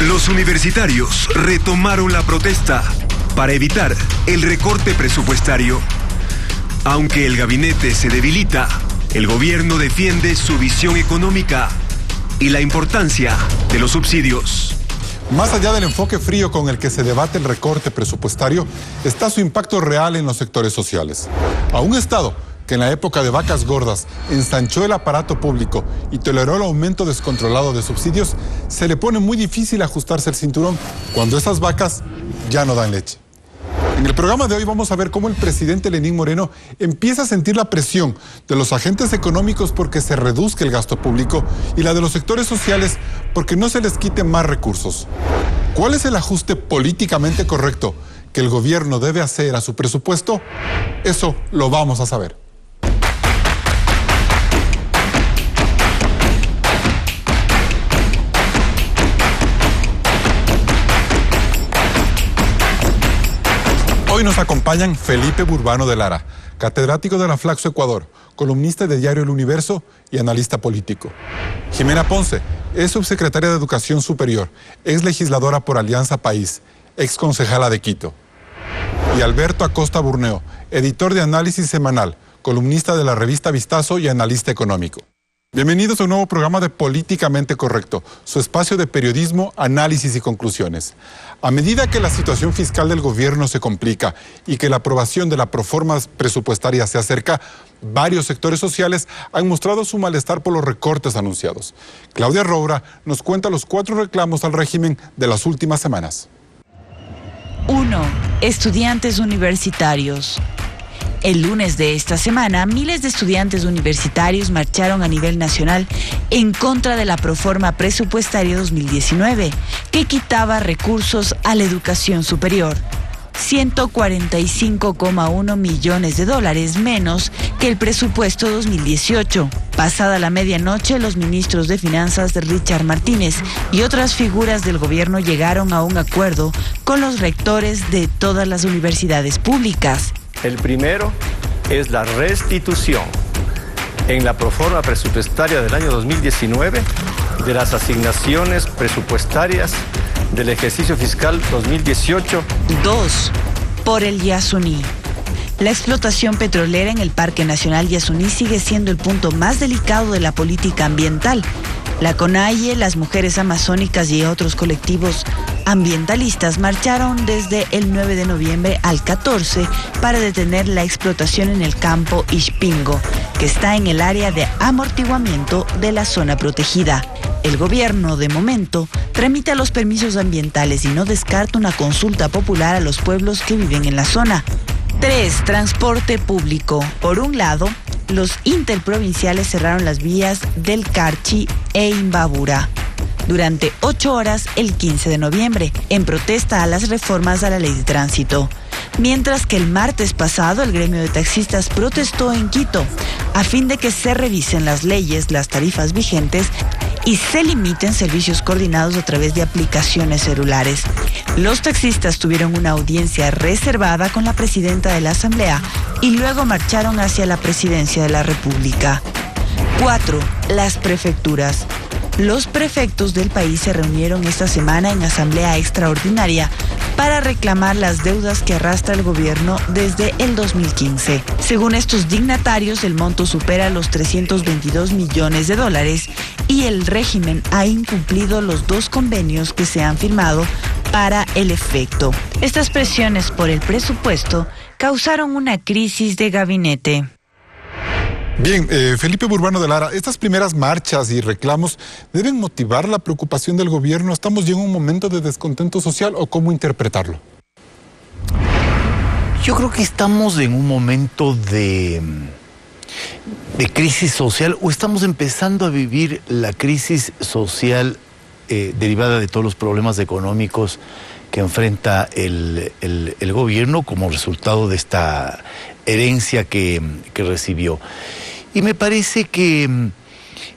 Los universitarios retomaron la protesta para evitar el recorte presupuestario. Aunque el gabinete se debilita, el gobierno defiende su visión económica y la importancia de los subsidios. Más allá del enfoque frío con el que se debate el recorte presupuestario, está su impacto real en los sectores sociales. A un Estado que en la época de vacas gordas ensanchó el aparato público y toleró el aumento descontrolado de subsidios, se le pone muy difícil ajustarse el cinturón cuando esas vacas ya no dan leche. En el programa de hoy vamos a ver cómo el presidente Lenín Moreno empieza a sentir la presión de los agentes económicos porque se reduzca el gasto público y la de los sectores sociales porque no se les quiten más recursos. ¿Cuál es el ajuste políticamente correcto que el gobierno debe hacer a su presupuesto? Eso lo vamos a saber. Hoy nos acompañan Felipe Burbano de Lara, catedrático de la Flaxo Ecuador, columnista de Diario El Universo y analista político. Jimena Ponce es subsecretaria de Educación Superior, ex legisladora por Alianza País, ex concejala de Quito. Y Alberto Acosta Burneo, editor de Análisis Semanal, columnista de la revista Vistazo y analista económico. Bienvenidos a un nuevo programa de Políticamente Correcto, su espacio de periodismo, análisis y conclusiones. A medida que la situación fiscal del gobierno se complica y que la aprobación de la proforma presupuestaria se acerca, varios sectores sociales han mostrado su malestar por los recortes anunciados. Claudia Roura nos cuenta los 4 reclamos al régimen de las últimas semanas. 1. Estudiantes universitarios. El lunes de esta semana, miles de estudiantes universitarios marcharon a nivel nacional en contra de la proforma presupuestaria 2019, que quitaba recursos a la educación superior. 145,1 millones de dólares menos que el presupuesto 2018. Pasada la medianoche, los ministros de Finanzas de Richard Martínez y otras figuras del gobierno llegaron a un acuerdo con los rectores de todas las universidades públicas. El primero es la restitución en la proforma presupuestaria del año 2019 de las asignaciones presupuestarias del ejercicio fiscal 2018. 2. Por el Yasuní. La explotación petrolera en el Parque Nacional Yasuní sigue siendo el punto más delicado de la política ambiental. La CONAIE, las mujeres amazónicas y otros colectivos ambientalistas marcharon desde el 9 de noviembre al 14 para detener la explotación en el campo Ixpingo, que está en el área de amortiguamiento de la zona protegida. El gobierno, de momento, tramita los permisos ambientales y no descarta una consulta popular a los pueblos que viven en la zona. 3. Transporte público. Por un lado, los interprovinciales cerraron las vías del Carchi e Imbabura durante 8 horas el 15 de noviembre, en protesta a las reformas a la ley de tránsito. Mientras que el martes pasado el gremio de taxistas protestó en Quito a fin de que se revisen las leyes, las tarifas vigentes y se limiten servicios coordinados a través de aplicaciones celulares. Los taxistas tuvieron una audiencia reservada con la presidenta de la Asamblea y luego marcharon hacia la presidencia de la República. 4. Las prefecturas. Los prefectos del país se reunieron esta semana en asamblea extraordinaria para reclamar las deudas que arrastra el gobierno desde el 2015. Según estos dignatarios, el monto supera los 322 millones de dólares y el régimen ha incumplido los 2 convenios que se han firmado para el efecto. Estas presiones por el presupuesto causaron una crisis de gabinete. Bien, Felipe Burbano de Lara, estas primeras marchas y reclamos deben motivar la preocupación del gobierno. ¿Estamos ya en un momento de descontento social o cómo interpretarlo? Yo creo que estamos en un momento de crisis social o estamos empezando a vivir la crisis social derivada de todos los problemas económicos que enfrenta el gobierno como resultado de esta herencia que recibió. Y me parece que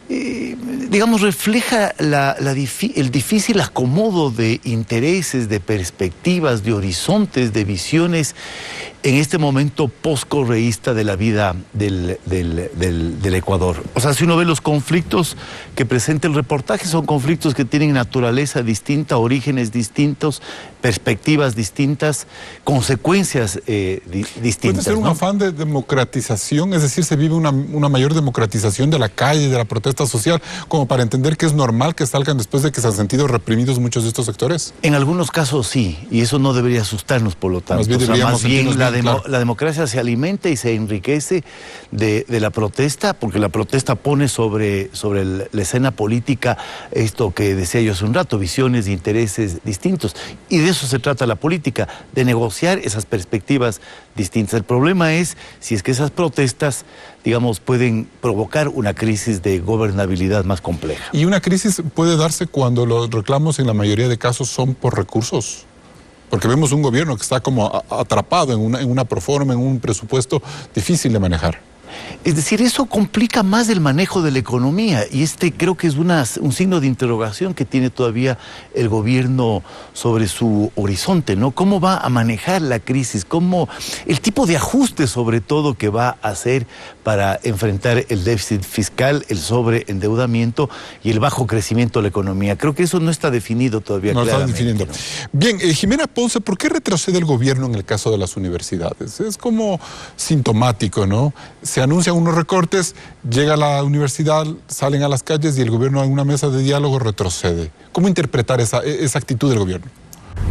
digamos, refleja el difícil acomodo de intereses, de perspectivas, de horizontes, de visiones en este momento post-correísta de la vida del Ecuador. O sea, si uno ve los conflictos que presenta el reportaje, son conflictos que tienen naturaleza distinta, orígenes distintos, perspectivas distintas, consecuencias distintas. ¿Puede ser un afán de democratización? Es decir, se vive una mayor democratización de la calle, de la protesta social, como para entender que es normal que salgan después de que se han sentido reprimidos muchos de estos sectores. En algunos casos sí, y eso no debería asustarnos, por lo tanto. Más bien la democracia se alimenta y se enriquece de la protesta, porque la protesta pone sobre la escena política esto que decía yo hace un rato, visiones de intereses distintos. Y de eso se trata la política, de negociar esas perspectivas distintas. El problema es si es que esas protestas, digamos, pueden provocar una crisis de gobernabilidad más compleja. ¿Y una crisis puede darse cuando los reclamos en la mayoría de casos son por recursos? Porque vemos un gobierno que está como atrapado en una proforma, en un presupuesto difícil de manejar. Es decir, eso complica más el manejo de la economía y creo que es un signo de interrogación que tiene todavía el gobierno sobre su horizonte, ¿no? ¿Cómo va a manejar la crisis? ¿Cómo el tipo de ajuste, sobre todo, que va a hacer para enfrentar el déficit fiscal, el sobreendeudamiento y el bajo crecimiento de la economía? Creo que eso no está definido todavía claramente. No está definiendo. ¿No? Bien, Jimena Ponce, ¿por qué retrocede el gobierno en el caso de las universidades? Es como sintomático, ¿no? Se anuncian unos recortes, llega la universidad, salen a las calles y el gobierno en una mesa de diálogo retrocede. ¿Cómo interpretar esa actitud del gobierno?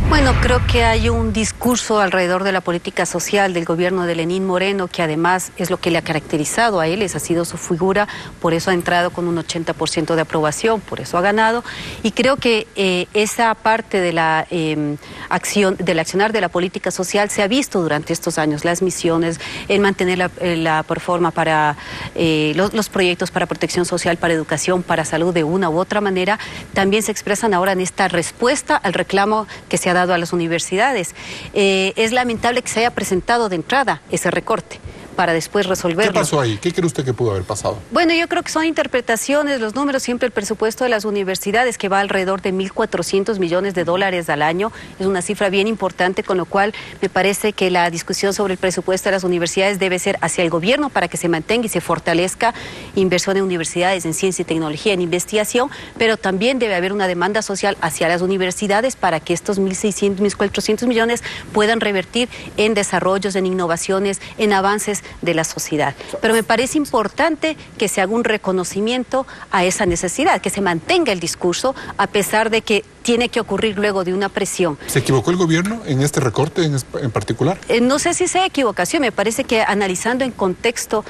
Bueno, creo que hay un discurso alrededor de la política social del gobierno de Lenín Moreno, que además es lo que le ha caracterizado a él, esa ha sido su figura, por eso ha entrado con un 80% de aprobación, por eso ha ganado. Y creo que esa parte de la del accionar de la política social se ha visto durante estos años, las misiones, el mantener la performance para los proyectos para protección social, para educación, para salud, de una u otra manera, también se expresan ahora en esta respuesta al reclamo que se ha dado a las universidades. Es lamentable que se haya presentado de entrada ese recorte para después resolverlo. ¿Qué pasó ahí? ¿Qué cree usted que pudo haber pasado? Bueno, yo creo que son interpretaciones, los números, siempre el presupuesto de las universidades, que va alrededor de 1.400 millones de dólares al año, es una cifra bien importante, con lo cual me parece que la discusión sobre el presupuesto de las universidades debe ser hacia el gobierno para que se mantenga y se fortalezca inversión en universidades, en ciencia y tecnología, en investigación, pero también debe haber una demanda social hacia las universidades para que estos 1.600, 1.400 millones puedan revertir en desarrollos, en innovaciones, en avances de la sociedad. Pero me parece importante que se haga un reconocimiento a esa necesidad, que se mantenga el discurso a pesar de que tiene que ocurrir luego de una presión. ¿Se equivocó el gobierno en este recorte en particular? No sé si sea equivocación, me parece que analizando en contexto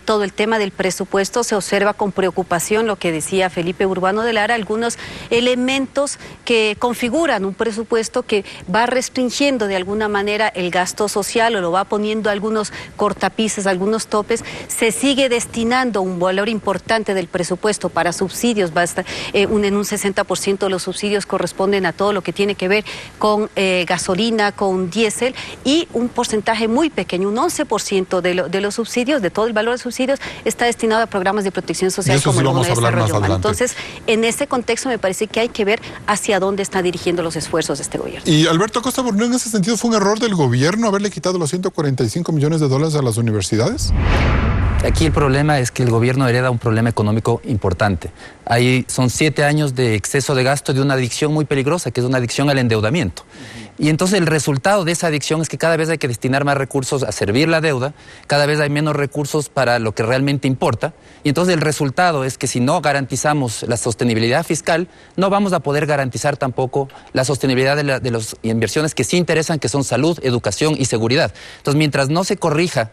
todo el tema del presupuesto se observa con preocupación lo que decía Felipe Burbano de Lara, algunos elementos que configuran un presupuesto que va restringiendo de alguna manera el gasto social o lo va poniendo algunos cortapisas, algunos topes. Se sigue destinando un valor importante del presupuesto para subsidios, va a estar en un 60% de los subsidios corresponden a todo lo que tiene que ver con gasolina, con diésel, y un porcentaje muy pequeño, un 11% de los subsidios, de todo el valor de subsidios, está destinado a programas de protección social como el Bono de Desarrollo Humano. Entonces, en ese contexto me parece que hay que ver hacia dónde está dirigiendo los esfuerzos de este gobierno. Y Alberto Acosta Borneo, en ese sentido, ¿fue un error del gobierno haberle quitado los 145 millones de dólares a las universidades? Aquí el problema es que el gobierno hereda un problema económico importante. Son 7 años de exceso de gasto de una adicción muy peligrosa, que es una adicción al endeudamiento. Y entonces el resultado de esa adicción es que cada vez hay que destinar más recursos a servir la deuda, cada vez hay menos recursos para lo que realmente importa, y entonces el resultado es que si no garantizamos la sostenibilidad fiscal, no vamos a poder garantizar tampoco la sostenibilidad de las inversiones que sí interesan, que son salud, educación y seguridad. Entonces, mientras no se corrija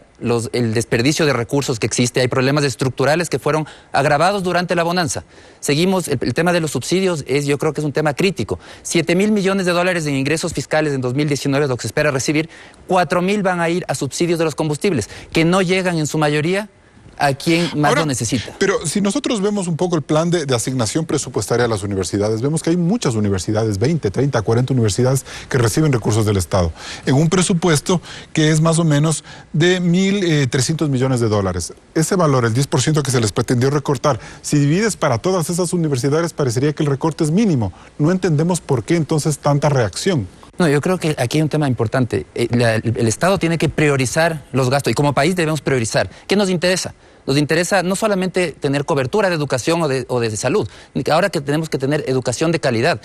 el desperdicio de recursos que existe, hay problemas estructurales que fueron agravados durante la bonanza. Seguimos, el tema de los subsidios yo creo que es un tema crítico. 7.000 millones de dólares en ingresos fiscales en 2019 es lo que se espera recibir, 4.000 van a ir a subsidios de los combustibles, que no llegan en su mayoría a quien más lo necesita. Pero si nosotros vemos un poco el plan de asignación presupuestaria a las universidades, vemos que hay muchas universidades, 20, 30, 40 universidades que reciben recursos del Estado, en un presupuesto que es más o menos de 1.300 millones de dólares. Ese valor, el 10% que se les pretendió recortar, si divides para todas esas universidades, parecería que el recorte es mínimo. No entendemos por qué entonces tanta reacción. No, yo creo que aquí hay un tema importante. El Estado tiene que priorizar los gastos y como país debemos priorizar. ¿Qué nos interesa? Nos interesa no solamente tener cobertura de educación o de salud, ahora que tenemos que tener educación de calidad,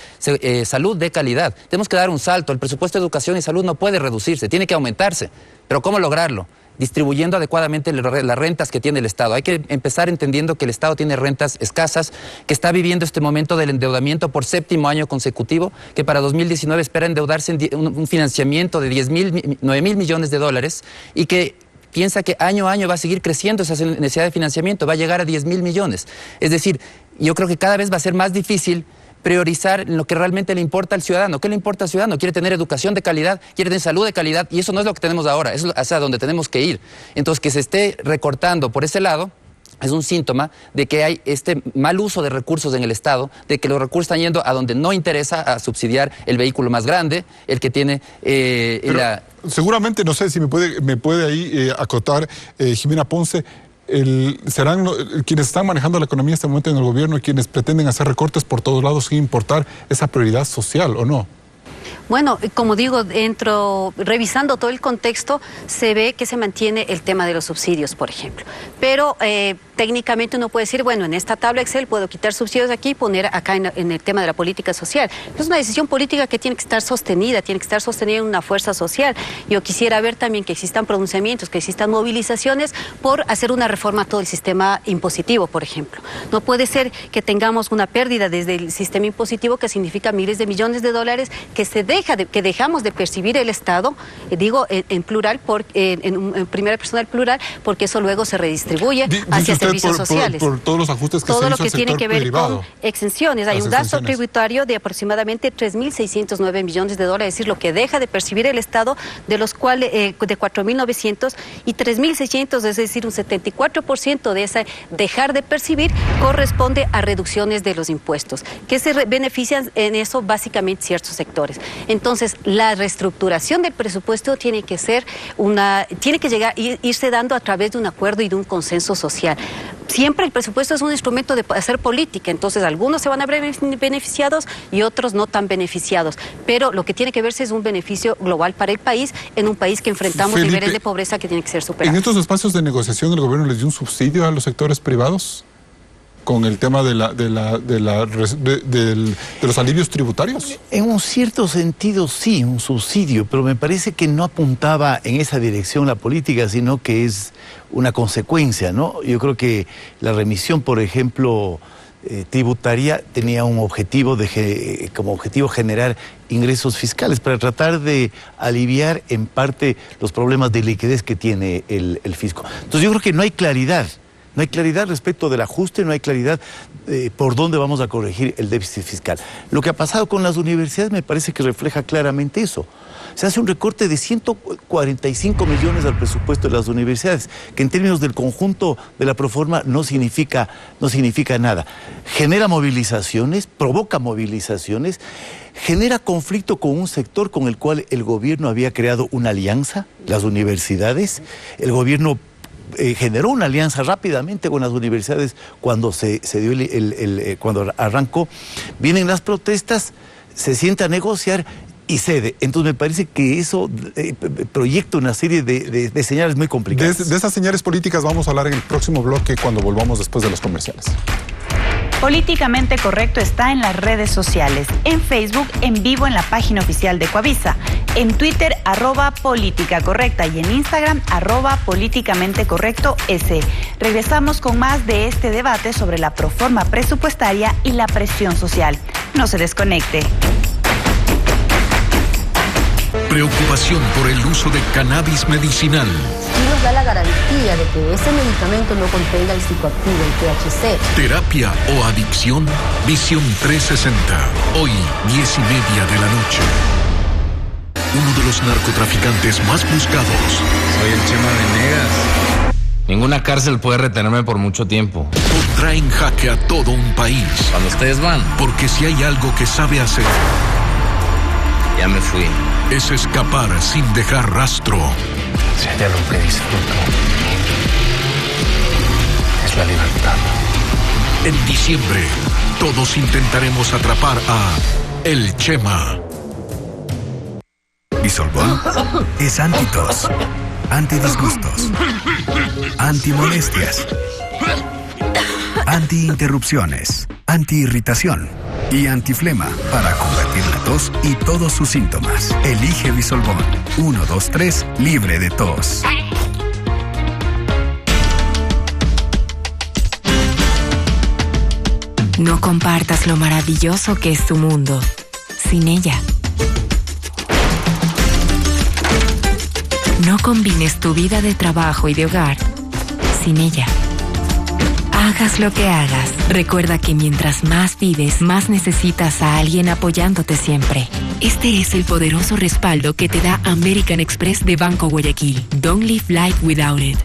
salud de calidad. Tenemos que dar un salto. El presupuesto de educación y salud no puede reducirse, tiene que aumentarse. ¿Pero cómo lograrlo? Distribuyendo adecuadamente las rentas que tiene el Estado. Hay que empezar entendiendo que el Estado tiene rentas escasas, que está viviendo este momento del endeudamiento por 7º año consecutivo, que para 2019 espera endeudarse en un financiamiento de 9.000 millones de dólares y que piensa que año a año va a seguir creciendo esa necesidad de financiamiento, va a llegar a 10.000 millones. Es decir, yo creo que cada vez va a ser más difícil priorizar lo que realmente le importa al ciudadano. ¿Qué le importa al ciudadano? Quiere tener educación de calidad, quiere tener salud de calidad, y eso no es lo que tenemos ahora, eso es hacia donde tenemos que ir. Entonces, que se esté recortando por ese lado es un síntoma de que hay este mal uso de recursos en el Estado, de que los recursos están yendo a donde no interesa, a subsidiar el vehículo más grande, el que tiene Seguramente, no sé si me puede ahí acotar, Jimena Ponce, serán quienes están manejando la economía en este momento en el gobierno y quienes pretenden hacer recortes por todos lados sin importar esa prioridad social, ¿o no? Bueno, como digo, revisando todo el contexto, se ve que se mantiene el tema de los subsidios, por ejemplo. Pero técnicamente uno puede decir, bueno, en esta tabla Excel puedo quitar subsidios aquí y poner acá en el tema de la política social. Es una decisión política que tiene que estar sostenida, en una fuerza social. Yo quisiera ver también que existan pronunciamientos, que existan movilizaciones por hacer una reforma a todo el sistema impositivo, por ejemplo. No puede ser que tengamos una pérdida desde el sistema impositivo que significa miles de millones de dólares que dejamos de percibir el Estado, digo en plural, en primera persona del plural, porque eso luego se redistribuye hacia servicios sociales. Por todos los ajustes que todo se lo hizo que al tiene sector que ver privado. con exenciones. Hay un gasto tributario de aproximadamente 3.609 millones de dólares, es decir, lo que deja de percibir el Estado, de los cuales de 4.900 y 3.600, es decir, un 74% de ese dejar de percibir corresponde a reducciones de los impuestos, que se benefician en eso básicamente ciertos sectores. Entonces, la reestructuración del presupuesto tiene que irse dando a través de un acuerdo y de un consenso social. Siempre el presupuesto es un instrumento de hacer política, entonces algunos se van a ver beneficiados y otros no tan beneficiados, pero lo que tiene que verse es un beneficio global para el país, en un país que enfrentamos niveles de pobreza que tienen que ser superados. ¿En estos espacios de negociación el gobierno les dio un subsidio a los sectores privados con el tema de los alivios tributarios? En un cierto sentido sí, un subsidio, pero me parece que no apuntaba en esa dirección la política, sino que es una consecuencia, ¿no? Yo creo que la remisión, por ejemplo, tributaria tenía un objetivo como objetivo generar ingresos fiscales para tratar de aliviar en parte los problemas de liquidez que tiene el fisco. Entonces yo creo que no hay claridad. No hay claridad respecto del ajuste, no hay claridad por dónde vamos a corregir el déficit fiscal. Lo que ha pasado con las universidades me parece que refleja claramente eso. Se hace un recorte de 145 millones al presupuesto de las universidades, que en términos del conjunto de la proforma no significa nada. Genera movilizaciones, provoca movilizaciones, genera conflicto con un sector con el cual el gobierno había creado una alianza, las universidades. El gobierno generó una alianza rápidamente con las universidades cuando se dio cuando arrancó. Vienen las protestas, se sienta a negociar y cede. Entonces me parece que eso proyecta una serie de señales muy complicadas. De esas señales políticas vamos a hablar en el próximo bloque cuando volvamos después de los comerciales. Políticamente Correcto está en las redes sociales, en Facebook, en vivo en la página oficial de Coavisa, en Twitter @Política Correcta y en Instagram @Políticamente Correcto S. Regresamos con más de este debate sobre la proforma presupuestaria y la presión social. No se desconecte. Preocupación por el uso de cannabis medicinal. Y nos da la garantía de que ese medicamento no contenga el psicoactivo, el THC. Terapia o adicción, Visión 360. Hoy, 10:30 de la noche. Uno de los narcotraficantes más buscados. Soy el Chema Venegas. Ninguna cárcel puede retenerme por mucho tiempo. Pondrá en jaque a todo un país. Cuando ustedes van. Porque si hay algo que sabe hacer, ya me fui. Es escapar sin dejar rastro. Si hay algo que disfruto, es la libertad. En diciembre, todos intentaremos atrapar a El Chema. Bisolbón es antitos, antidisgustos, antimolestias, antiinterrupciones, antiirritación y antiflema para combatir la tos y todos sus síntomas. Elige Bisolbón. 1, 2, 3, libre de tos. No compartas lo maravilloso que es tu mundo sin ella. No combines tu vida de trabajo y de hogar sin ella. Hagas lo que hagas, recuerda que mientras más vives, más necesitas a alguien apoyándote siempre. Este es el poderoso respaldo que te da American Express de Banco Guayaquil. Don't live life without it.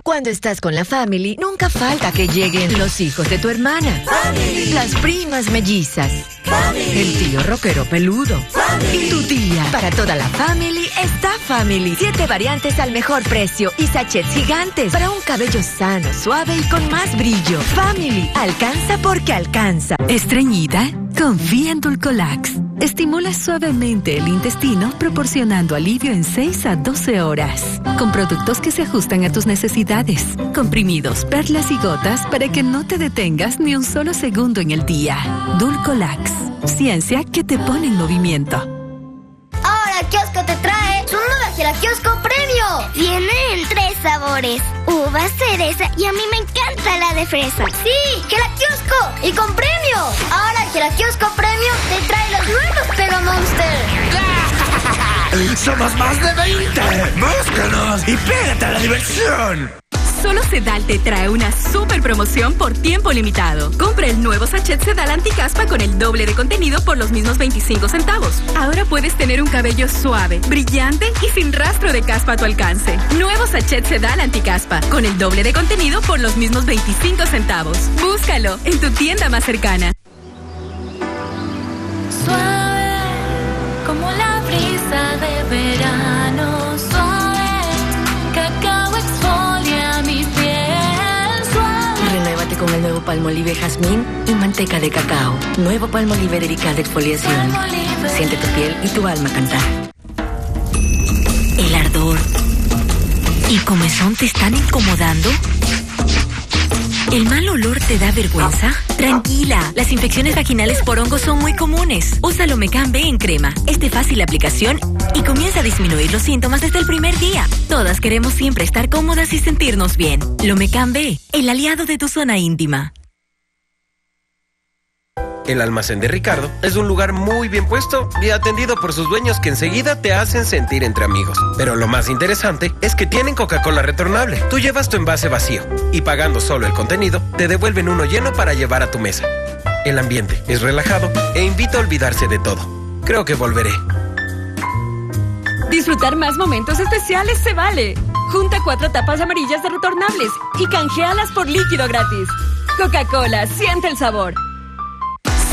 Cuando estás con la family, nunca falta que lleguen los hijos de tu hermana, family. Las primas mellizas, family. El tío rockero peludo, family. Y tu tía. Para toda la family está Family. 7 variantes al mejor precio y sachets gigantes para un cabello sano, suave y con más brillo. Family, alcanza porque alcanza. ¿Estreñida? Confía en Dulcolax. Estimula suavemente el intestino, proporcionando alivio en 6 a 12 horas. Con productos que se ajustan a tus necesidades. Comprimidos, perlas y gotas para que no te detengas ni un solo segundo en el día. Dulcolax. Ciencia que te pone en movimiento. Ahora Kiosco te trae su nueva Gelakiosco Premio. Viene en 3 sabores: uva, cereza y a mí me encanta la de fresa. Sí, Gelakiosco y con premio. Ahora Gelakiosco Premio te trae los nuevos Pega Monster. ¡Somos más de 20! ¡Búscanos y pégate a la diversión! Solo Sedal te trae una super promoción por tiempo limitado. Compra el nuevo sachet Sedal Anticaspa con el doble de contenido por los mismos 25 centavos. Ahora puedes tener un cabello suave, brillante y sin rastro de caspa a tu alcance. Nuevo sachet Sedal Anticaspa con el doble de contenido por los mismos 25 centavos. Búscalo en tu tienda más cercana. Suave, como la brisa de verano, suave, cacao exfolia mi piel, suave. Renuévate con el nuevo Palmolive Jazmín y manteca de cacao. Nuevo Palmolive Dedical de exfoliación. Palmolive. Siente tu piel y tu alma cantar. El ardor y comezón te están incomodando. ¿El mal olor te da vergüenza? Tranquila, las infecciones vaginales por hongos son muy comunes. Usa Lomecam B en crema. Es de fácil aplicación y comienza a disminuir los síntomas desde el primer día. Todas queremos siempre estar cómodas y sentirnos bien. Lomecam B, el aliado de tu zona íntima. El almacén de Ricardo es un lugar muy bien puesto y atendido por sus dueños que enseguida te hacen sentir entre amigos. Pero lo más interesante es que tienen Coca-Cola retornable. Tú llevas tu envase vacío y pagando solo el contenido, te devuelven uno lleno para llevar a tu mesa. El ambiente es relajado e invita a olvidarse de todo. Creo que volveré. Disfrutar más momentos especiales se vale. Junta 4 tapas amarillas de retornables y canjealas por líquido gratis. Coca-Cola, siente el sabor.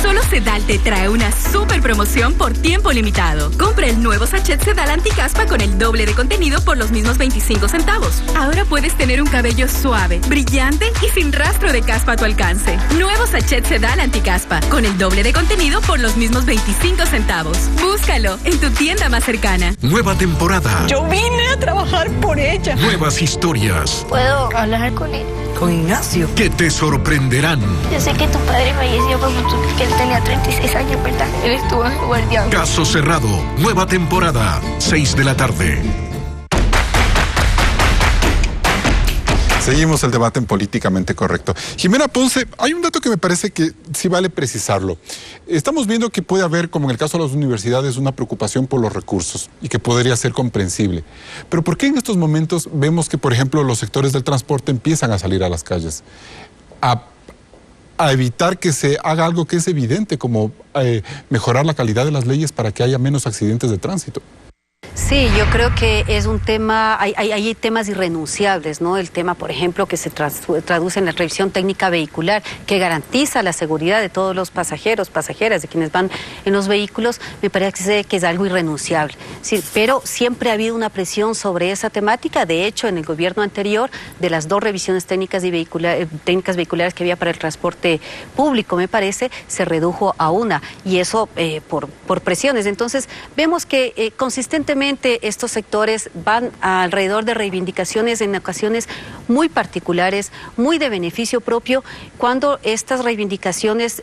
Solo Sedal te trae una super promoción por tiempo limitado. Compra el nuevo sachet Sedal Anticaspa con el doble de contenido por los mismos 25 centavos. Ahora puedes tener un cabello suave, brillante y sin rastro de caspa a tu alcance. Nuevo sachet Sedal Anticaspa con el doble de contenido por los mismos 25 centavos. Búscalo en tu tienda más cercana. Nueva temporada. Yo vine a trabajar por ella. Nuevas historias. ¿Puedo hablar con él? Con Ignacio. Que te sorprenderán. Yo sé que tu padre falleció porque él tenía 36 años, ¿verdad? Él estuvo en guardián. Caso cerrado. Nueva temporada. 6 de la tarde. Seguimos el debate en Políticamente Correcto. Jimena Ponce, hay un dato que me parece que sí vale precisarlo. Estamos viendo que puede haber, como en el caso de las universidades, una preocupación por los recursos y que podría ser comprensible. Pero ¿por qué en estos momentos vemos que, por ejemplo, los sectores del transporte empiezan a salir a las calles? A evitar que se haga algo que es evidente, como mejorar la calidad de las leyes para que haya menos accidentes de tránsito. Sí, yo creo que es un tema, hay temas irrenunciables, ¿no? El tema, por ejemplo, que se traduce en la revisión técnica vehicular, que garantiza la seguridad de todos los pasajeros, pasajeras, de quienes van en los vehículos, me parece que es algo irrenunciable. Sí, pero siempre ha habido una presión sobre esa temática. De hecho, en el gobierno anterior, de las 2 revisiones técnicas vehiculares que había para el transporte público, me parece, se redujo a 1, y eso por presiones. Entonces, vemos que consistentemente estos sectores van alrededor de reivindicaciones en ocasiones muy particulares, muy de beneficio propio, cuando estas reivindicaciones,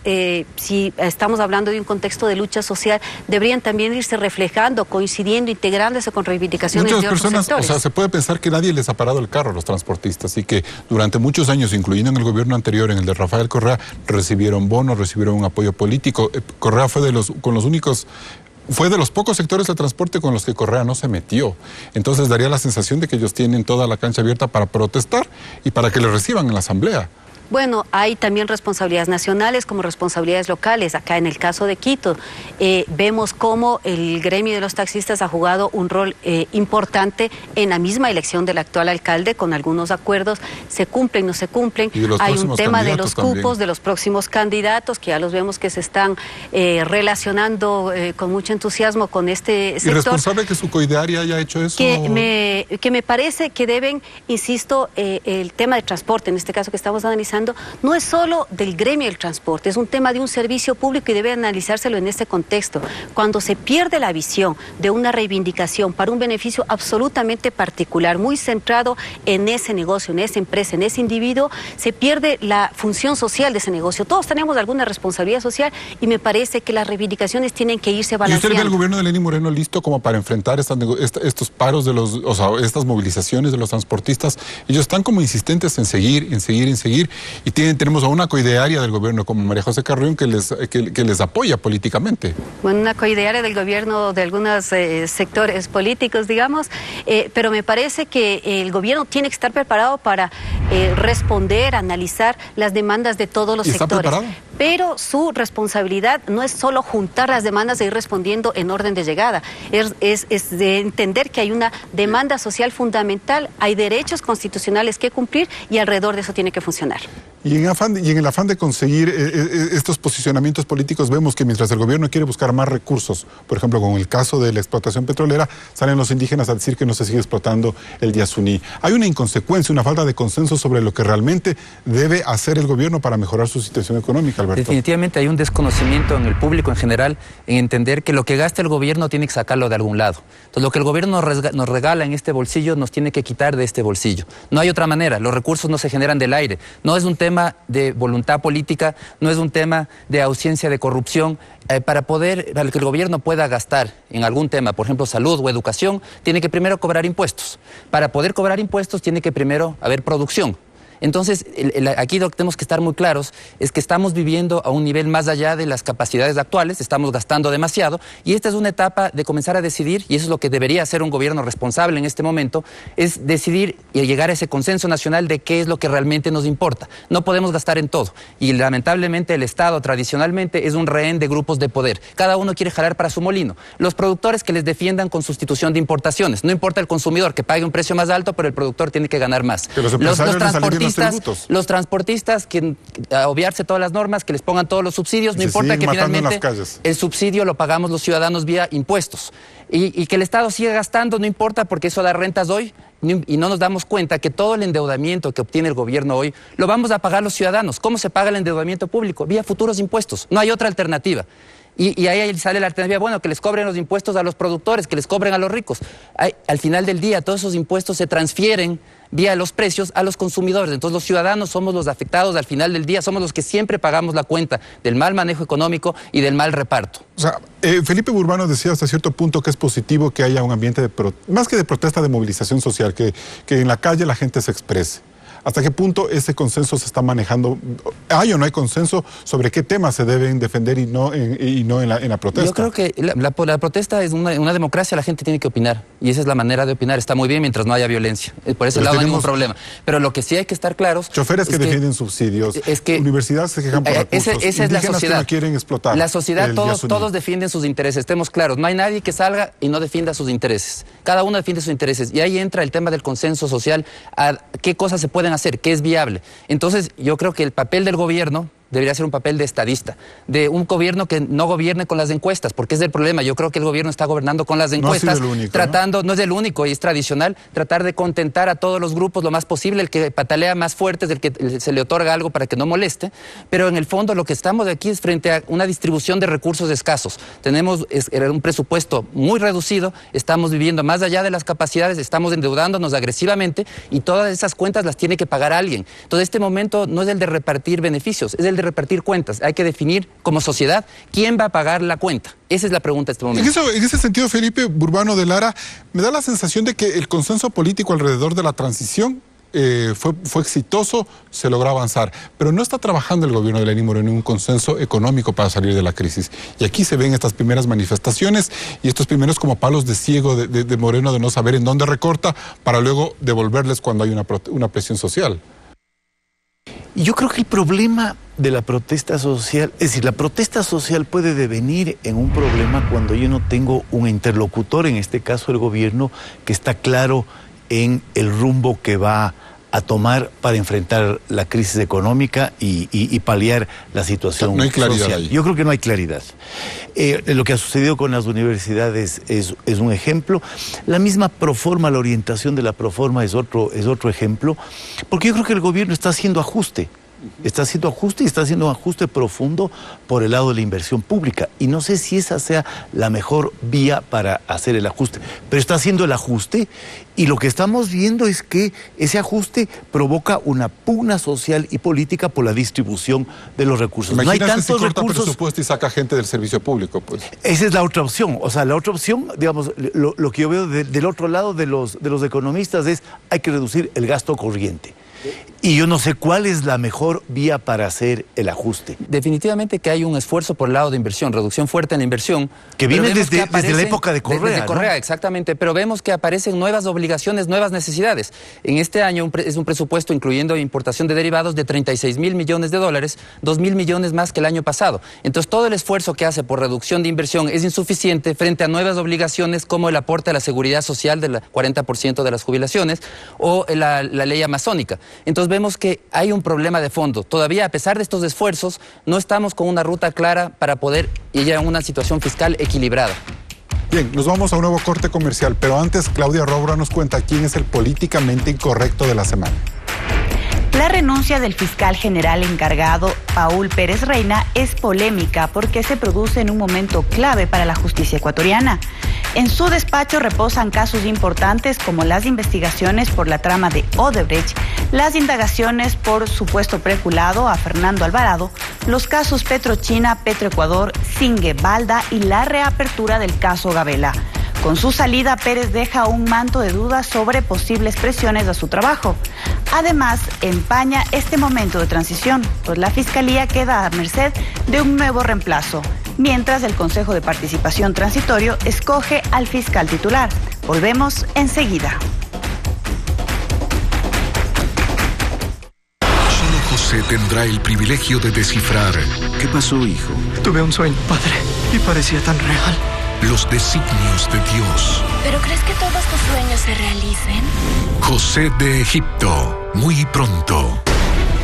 si estamos hablando de un contexto de lucha social, deberían también irse reflejando, coincidiendo, integrándose con reivindicaciones de otros sectores. O sea, se puede pensar que nadie les ha parado el carro a los transportistas y que durante muchos años, incluyendo en el gobierno anterior, en el de Rafael Correa, recibieron bonos, recibieron un apoyo político. Correa fue de los pocos sectores del transporte con los que Correa no se metió. Entonces daría la sensación de que ellos tienen toda la cancha abierta para protestar y para que les reciban en la asamblea. Bueno, hay también responsabilidades nacionales como responsabilidades locales. Acá en el caso de Quito, vemos cómo el gremio de los taxistas ha jugado un rol importante en la misma elección del actual alcalde, con algunos acuerdos, se cumplen, no se cumplen. Hay un tema de los cupos, también de los próximos candidatos, que ya los vemos que se están relacionando con mucho entusiasmo con este sector. ¿Irresponsable que su coidearia haya hecho eso? Que me parece que deben, insisto, el tema de transporte, en este caso que estamos analizando, no es solo del gremio del transporte, es un tema de un servicio público y debe analizárselo en este contexto. Cuando se pierde la visión de una reivindicación para un beneficio absolutamente particular, muy centrado en ese negocio, en esa empresa, en ese individuo, se pierde la función social de ese negocio. Todos tenemos alguna responsabilidad social y me parece que las reivindicaciones tienen que irse balanceando. ¿Y usted ve al gobierno de Lenín Moreno listo como para enfrentar estos paros de estas movilizaciones de los transportistas? Ellos están como insistentes en seguir. Y tenemos a una coidearia del gobierno como María José Carrión que les apoya políticamente. Bueno, una coidearia del gobierno de algunos sectores políticos, digamos, pero me parece que el gobierno tiene que estar preparado para responder, analizar las demandas de todos los sectores. ¿Está preparado? Pero su responsabilidad no es solo juntar las demandas e ir respondiendo en orden de llegada, es de entender que hay una demanda social fundamental, hay derechos constitucionales que cumplir y alrededor de eso tiene que funcionar. Y en el afán de conseguir estos posicionamientos políticos, vemos que mientras el gobierno quiere buscar más recursos, por ejemplo, con el caso de la explotación petrolera, salen los indígenas a decir que no se sigue explotando el Yasuní. Hay una inconsecuencia, una falta de consenso sobre lo que realmente debe hacer el gobierno para mejorar su situación económica, Alberto. Definitivamente hay un desconocimiento en el público en general en entender que lo que gasta el gobierno tiene que sacarlo de algún lado. Entonces, lo que el gobierno nos regala en este bolsillo nos tiene que quitar de este bolsillo. No hay otra manera, los recursos no se generan del aire. No es un tema de voluntad política, no es un tema de ausencia de corrupción. Para que el gobierno pueda gastar en algún tema, por ejemplo, salud o educación, tiene que primero cobrar impuestos. Para poder cobrar impuestos tiene que primero haber producción. Entonces, aquí lo que tenemos que estar muy claros es que estamos viviendo a un nivel más allá de las capacidades actuales, estamos gastando demasiado y esta es una etapa de comenzar a decidir, y eso es lo que debería hacer un gobierno responsable en este momento, es decidir y llegar a ese consenso nacional de qué es lo que realmente nos importa. No podemos gastar en todo y lamentablemente el Estado tradicionalmente es un rehén de grupos de poder. Cada uno quiere jalar para su molino. Los productores que les defiendan con sustitución de importaciones. No importa el consumidor que pague un precio más alto, pero el productor tiene que ganar más. Los transportistas que a obviarse todas las normas, que les pongan todos los subsidios, no importa que finalmente el subsidio lo pagamos los ciudadanos vía impuestos. Y que el Estado siga gastando, no importa, porque eso da rentas hoy, y no nos damos cuenta que todo el endeudamiento que obtiene el gobierno hoy lo vamos a pagar los ciudadanos. ¿Cómo se paga el endeudamiento público? Vía futuros impuestos. No hay otra alternativa. Y ahí sale la alternativa, bueno, que les cobren los impuestos a los productores, que les cobren a los ricos. Al final del día, todos esos impuestos se transfieren vía los precios a los consumidores. Entonces los ciudadanos somos los afectados al final del día, somos los que siempre pagamos la cuenta del mal manejo económico y del mal reparto. O sea, Felipe Burbano decía hasta cierto punto que es positivo que haya un ambiente más que de protesta, de movilización social, que en la calle la gente se exprese. ¿Hasta qué punto ese consenso se está manejando? ¿Hay o no hay consenso sobre qué temas se deben defender y no en la protesta? Yo creo que la protesta es una democracia, la gente tiene que opinar. Y esa es la manera de opinar. Está muy bien mientras no haya violencia. Por ese lado no hay ningún problema. Pero lo que sí hay que estar claros... Choferes que defienden subsidios, universidades que se quejan por recursos, esa es la sociedad. Que no quieren explotar. La sociedad, todos defienden sus intereses, estemos claros. No hay nadie que salga y no defienda sus intereses. Cada uno defiende sus intereses. Y ahí entra el tema del consenso social, a qué cosas se pueden hacer, qué es viable. Entonces, yo creo que el papel del gobierno debería ser un papel de estadista, de un gobierno que no gobierne con las encuestas, porque es el problema. Yo creo que el gobierno está gobernando con las encuestas, no es el único y es tradicional, tratar de contentar a todos los grupos lo más posible. El que patalea más fuerte es el que se le otorga algo para que no moleste, pero en el fondo lo que estamos aquí es frente a una distribución de recursos escasos. Tenemos un presupuesto muy reducido, estamos viviendo más allá de las capacidades, estamos endeudándonos agresivamente y todas esas cuentas las tiene que pagar alguien. Entonces este momento no es el de repartir beneficios, es el de repartir cuentas. Hay que definir como sociedad quién va a pagar la cuenta. Esa es la pregunta de este momento. En ese sentido, Felipe Burbano de Lara, me da la sensación de que el consenso político alrededor de la transición fue exitoso, se logró avanzar, pero no está trabajando el gobierno de Lenín Moreno en un consenso económico para salir de la crisis. Y aquí se ven estas primeras manifestaciones y estos primeros como palos de ciego de Moreno de no saber en dónde recorta para luego devolverles cuando hay una presión social. Yo creo que el problema de la protesta social, es decir, la protesta social puede devenir en un problema cuando yo no tengo un interlocutor, en este caso el gobierno, que está claro en el rumbo que va a tomar para enfrentar la crisis económica y paliar la situación no hay claridad social. Ahí. Yo creo que no hay claridad. Lo que ha sucedido con las universidades es un ejemplo. La misma Proforma, la orientación de la Proforma es otro ejemplo, porque yo creo que el gobierno está haciendo ajuste. Está haciendo ajuste y está haciendo un ajuste profundo por el lado de la inversión pública. Y no sé si esa sea la mejor vía para hacer el ajuste. Pero está haciendo el ajuste y lo que estamos viendo es que ese ajuste provoca una pugna social y política por la distribución de los recursos. No hay tantos si corta recursos. Presupuesto y saca gente del servicio público, pues. Esa es la otra opción. O sea, la otra opción, digamos, lo que yo veo del otro lado de los economistas es hay que reducir el gasto corriente. Y yo no sé cuál es la mejor vía para hacer el ajuste. Definitivamente que hay un esfuerzo por el lado de inversión, reducción fuerte en la inversión. Que viene desde la época de Correa. Desde Correa, ¿no? Exactamente, pero vemos que aparecen nuevas obligaciones, nuevas necesidades. En este año es un presupuesto incluyendo importación de derivados de 36.000 millones de dólares, 2.000 millones más que el año pasado. Entonces todo el esfuerzo que hace por reducción de inversión es insuficiente frente a nuevas obligaciones como el aporte a la seguridad social del 40% de las jubilaciones o la ley amazónica. Entonces vemos que hay un problema de fondo. Todavía, a pesar de estos esfuerzos, no estamos con una ruta clara para poder ir a una situación fiscal equilibrada. Bien, nos vamos a un nuevo corte comercial, pero antes Claudia Robra nos cuenta quién es el políticamente incorrecto de la semana. La renuncia del fiscal general encargado, Paul Pérez Reina, es polémica porque se produce en un momento clave para la justicia ecuatoriana. En su despacho reposan casos importantes como las investigaciones por la trama de Odebrecht, las indagaciones por supuesto preculado a Fernando Alvarado, los casos Petrochina, Petroecuador, Singue Balda y la reapertura del caso Gabela. Con su salida, Pérez deja un manto de dudas sobre posibles presiones a su trabajo. Además, empaña este momento de transición, pues la Fiscalía queda a merced de un nuevo reemplazo, mientras el Consejo de Participación Transitorio escoge al fiscal titular. Volvemos enseguida. Solo José tendrá el privilegio de descifrar. ¿Qué pasó, hijo? Tuve un sueño, padre, y parecía tan real. Los designios de Dios. ¿Pero crees que todos tus sueños se realicen? José de Egipto, muy pronto.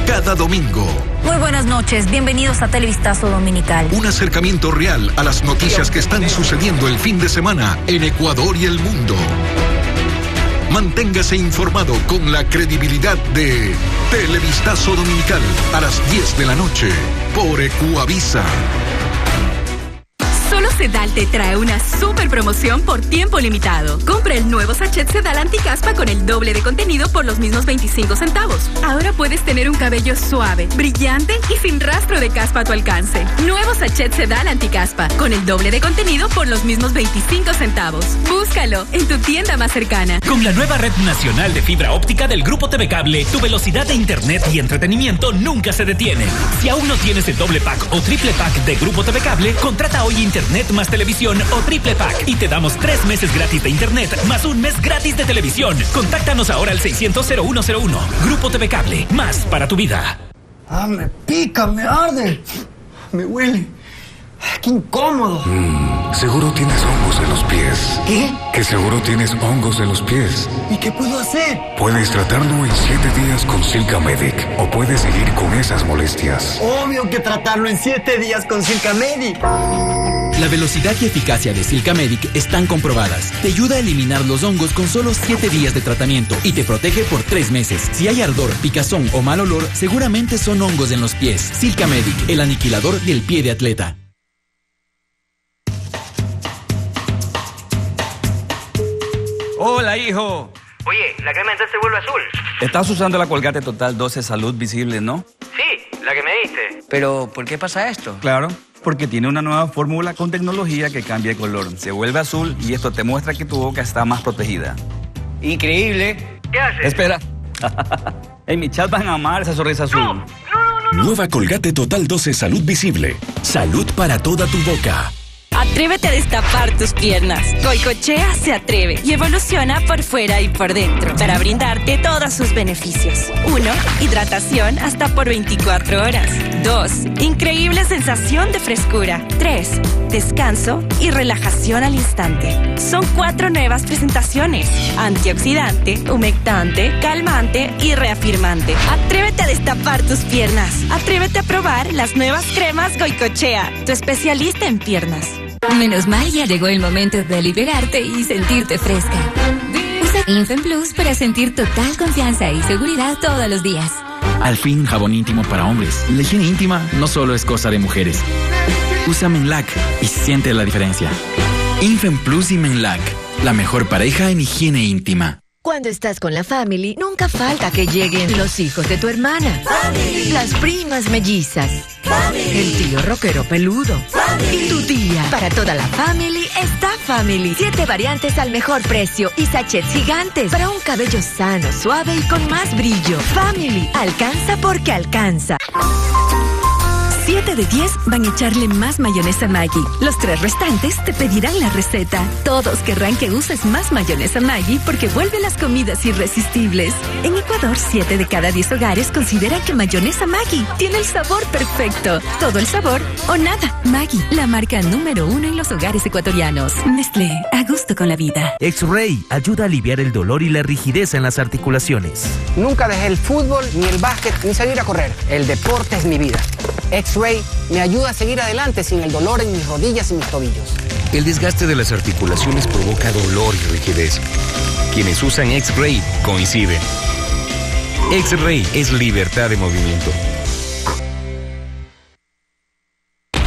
Cada domingo. Muy buenas noches, bienvenidos a Televistazo Dominical. Un acercamiento real a las noticias que están sucediendo el fin de semana en Ecuador y el mundo. Manténgase informado con la credibilidad de Televistazo Dominical a las 10 de la noche por Ecuavisa. Solo Sedal te trae una super promoción por tiempo limitado. Compra el nuevo sachet Sedal anticaspa con el doble de contenido por los mismos 25 centavos. Ahora puedes tener un cabello suave, brillante y sin rastro de caspa a tu alcance. Nuevo sachet Sedal anticaspa con el doble de contenido por los mismos 25 centavos. Búscalo en tu tienda más cercana. Con la nueva red nacional de fibra óptica del Grupo TV Cable, tu velocidad de internet y entretenimiento nunca se detiene. Si aún no tienes el doble pack o triple pack de Grupo TV Cable, contrata hoy internet más televisión o triple pack y te damos 3 meses gratis de internet más un mes gratis de televisión. Contáctanos ahora al 600-0101. Grupo TV Cable, más para tu vida. Ah, me pica, me arde, me huele. ¡Qué incómodo! Seguro tienes hongos en los pies. ¿Qué? Que seguro tienes hongos en los pies. ¿Y qué puedo hacer? Puedes tratarlo en 7 días con Silka Medic o puedes seguir con esas molestias. Obvio que tratarlo en 7 días con Silka Medic. La velocidad y eficacia de Silka Medic están comprobadas. Te ayuda a eliminar los hongos con solo 7 días de tratamiento y te protege por 3 meses. Si hay ardor, picazón o mal olor, seguramente son hongos en los pies. Silka Medic, el aniquilador del pie de atleta. Hola, hijo. Oye, la crema dental se vuelve azul. Estás usando la Colgate Total 12 Salud Visible, ¿no? Sí, la que me diste. Pero, ¿por qué pasa esto? Claro, porque tiene una nueva fórmula con tecnología que cambia de color. Se vuelve azul y esto te muestra que tu boca está más protegida. Increíble. ¿Qué haces? Espera. En mi chat van a amar esa sonrisa azul. No. Nueva Colgate Total 12 Salud Visible. Salud para toda tu boca. Atrévete a destapar tus piernas. Goicochea se atreve y evoluciona por fuera y por dentro para brindarte todos sus beneficios. 1. Hidratación hasta por 24 horas. 2. Increíble sensación de frescura. 3. Descanso y relajación al instante. Son 4 nuevas presentaciones: antioxidante, humectante, calmante y reafirmante. Atrévete a destapar tus piernas. Atrévete a probar las nuevas cremas Goicochea, tu especialista en piernas. Menos mal, ya llegó el momento de liberarte y sentirte fresca. Usa Infant Plus para sentir total confianza y seguridad todos los días. Al fin, jabón íntimo para hombres. La higiene íntima no solo es cosa de mujeres. Usa Menlac y siente la diferencia. Infant Plus y Menlac, la mejor pareja en higiene íntima. Cuando estás con la family, nunca falta que lleguen los hijos de tu hermana, family. Las primas mellizas, family. El tío rockero peludo, family. Y tu tía. Para toda la family está Family. 7 variantes al mejor precio y sachets gigantes para un cabello sano, suave y con más brillo. Family, alcanza porque alcanza. 7 de 10 van a echarle más mayonesa Maggi. Los 3 restantes te pedirán la receta. Todos querrán que uses más mayonesa Maggi porque vuelve las comidas irresistibles. En Ecuador, 7 de cada 10 hogares consideran que mayonesa Maggi tiene el sabor perfecto. Todo el sabor o nada. Maggi, la marca número 1 en los hogares ecuatorianos. Nestlé, a gusto con la vida. X-Ray ayuda a aliviar el dolor y la rigidez en las articulaciones. Nunca dejé el fútbol, ni el básquet, ni salir a correr. El deporte es mi vida. X-Ray me ayuda a seguir adelante sin el dolor en mis rodillas y mis tobillos. El desgaste de las articulaciones provoca dolor y rigidez. Quienes usan X-Ray coinciden. X-Ray es libertad de movimiento.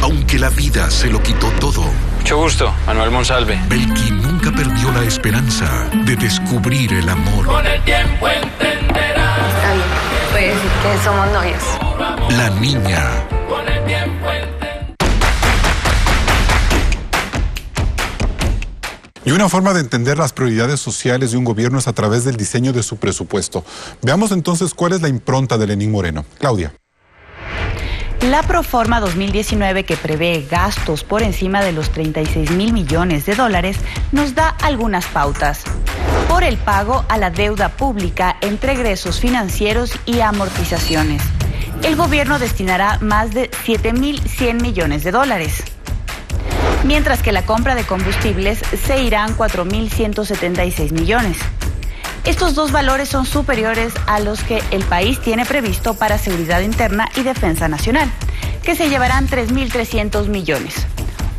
Aunque la vida se lo quitó todo, mucho gusto, Manuel Monsalve. Belki nunca perdió la esperanza de descubrir el amor. Con el tiempo entenderás. Está bien, puedes decir que somos novios. La niña. Con el tiempo Y una forma de entender las prioridades sociales de un gobierno es a través del diseño de su presupuesto. Veamos entonces cuál es la impronta de Lenín Moreno. Claudia. La Proforma 2019, que prevé gastos por encima de los 36.000 millones de dólares, nos da algunas pautas. Por el pago a la deuda pública entre egresos financieros y amortizaciones. El gobierno destinará más de 7.100 millones de dólares. Mientras que la compra de combustibles se irán 4.176 millones. Estos dos valores son superiores a los que el país tiene previsto para seguridad interna y defensa nacional, que se llevarán 3.300 millones,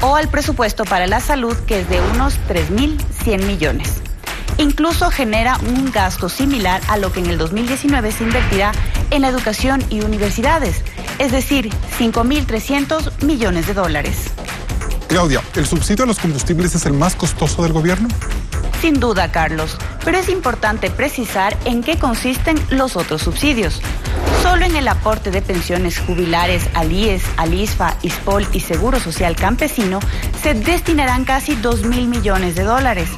o al presupuesto para la salud, que es de unos 3.100 millones. Incluso genera un gasto similar a lo que en el 2019 se invertirá en la educación y universidades, es decir, 5.300 millones de dólares. Claudia, ¿el subsidio a los combustibles es el más costoso del gobierno? Sin duda, Carlos, pero es importante precisar en qué consisten los otros subsidios. Solo en el aporte de pensiones jubilares al IES, al ISFA, ISPOL y Seguro Social Campesino se destinarán casi 2.000 millones de dólares.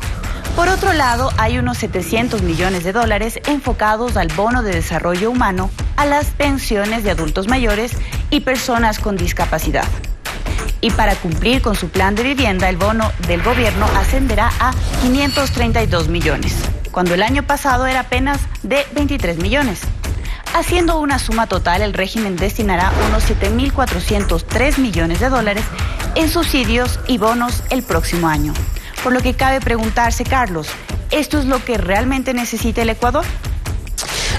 Por otro lado, hay unos 700 millones de dólares enfocados al bono de desarrollo humano, a las pensiones de adultos mayores y personas con discapacidad. Y para cumplir con su plan de vivienda, el bono del gobierno ascenderá a 532 millones, cuando el año pasado era apenas de 23 millones. Haciendo una suma total, el régimen destinará unos 7.403 millones de dólares en subsidios y bonos el próximo año. Por lo que cabe preguntarse, Carlos, ¿esto es lo que realmente necesita el Ecuador?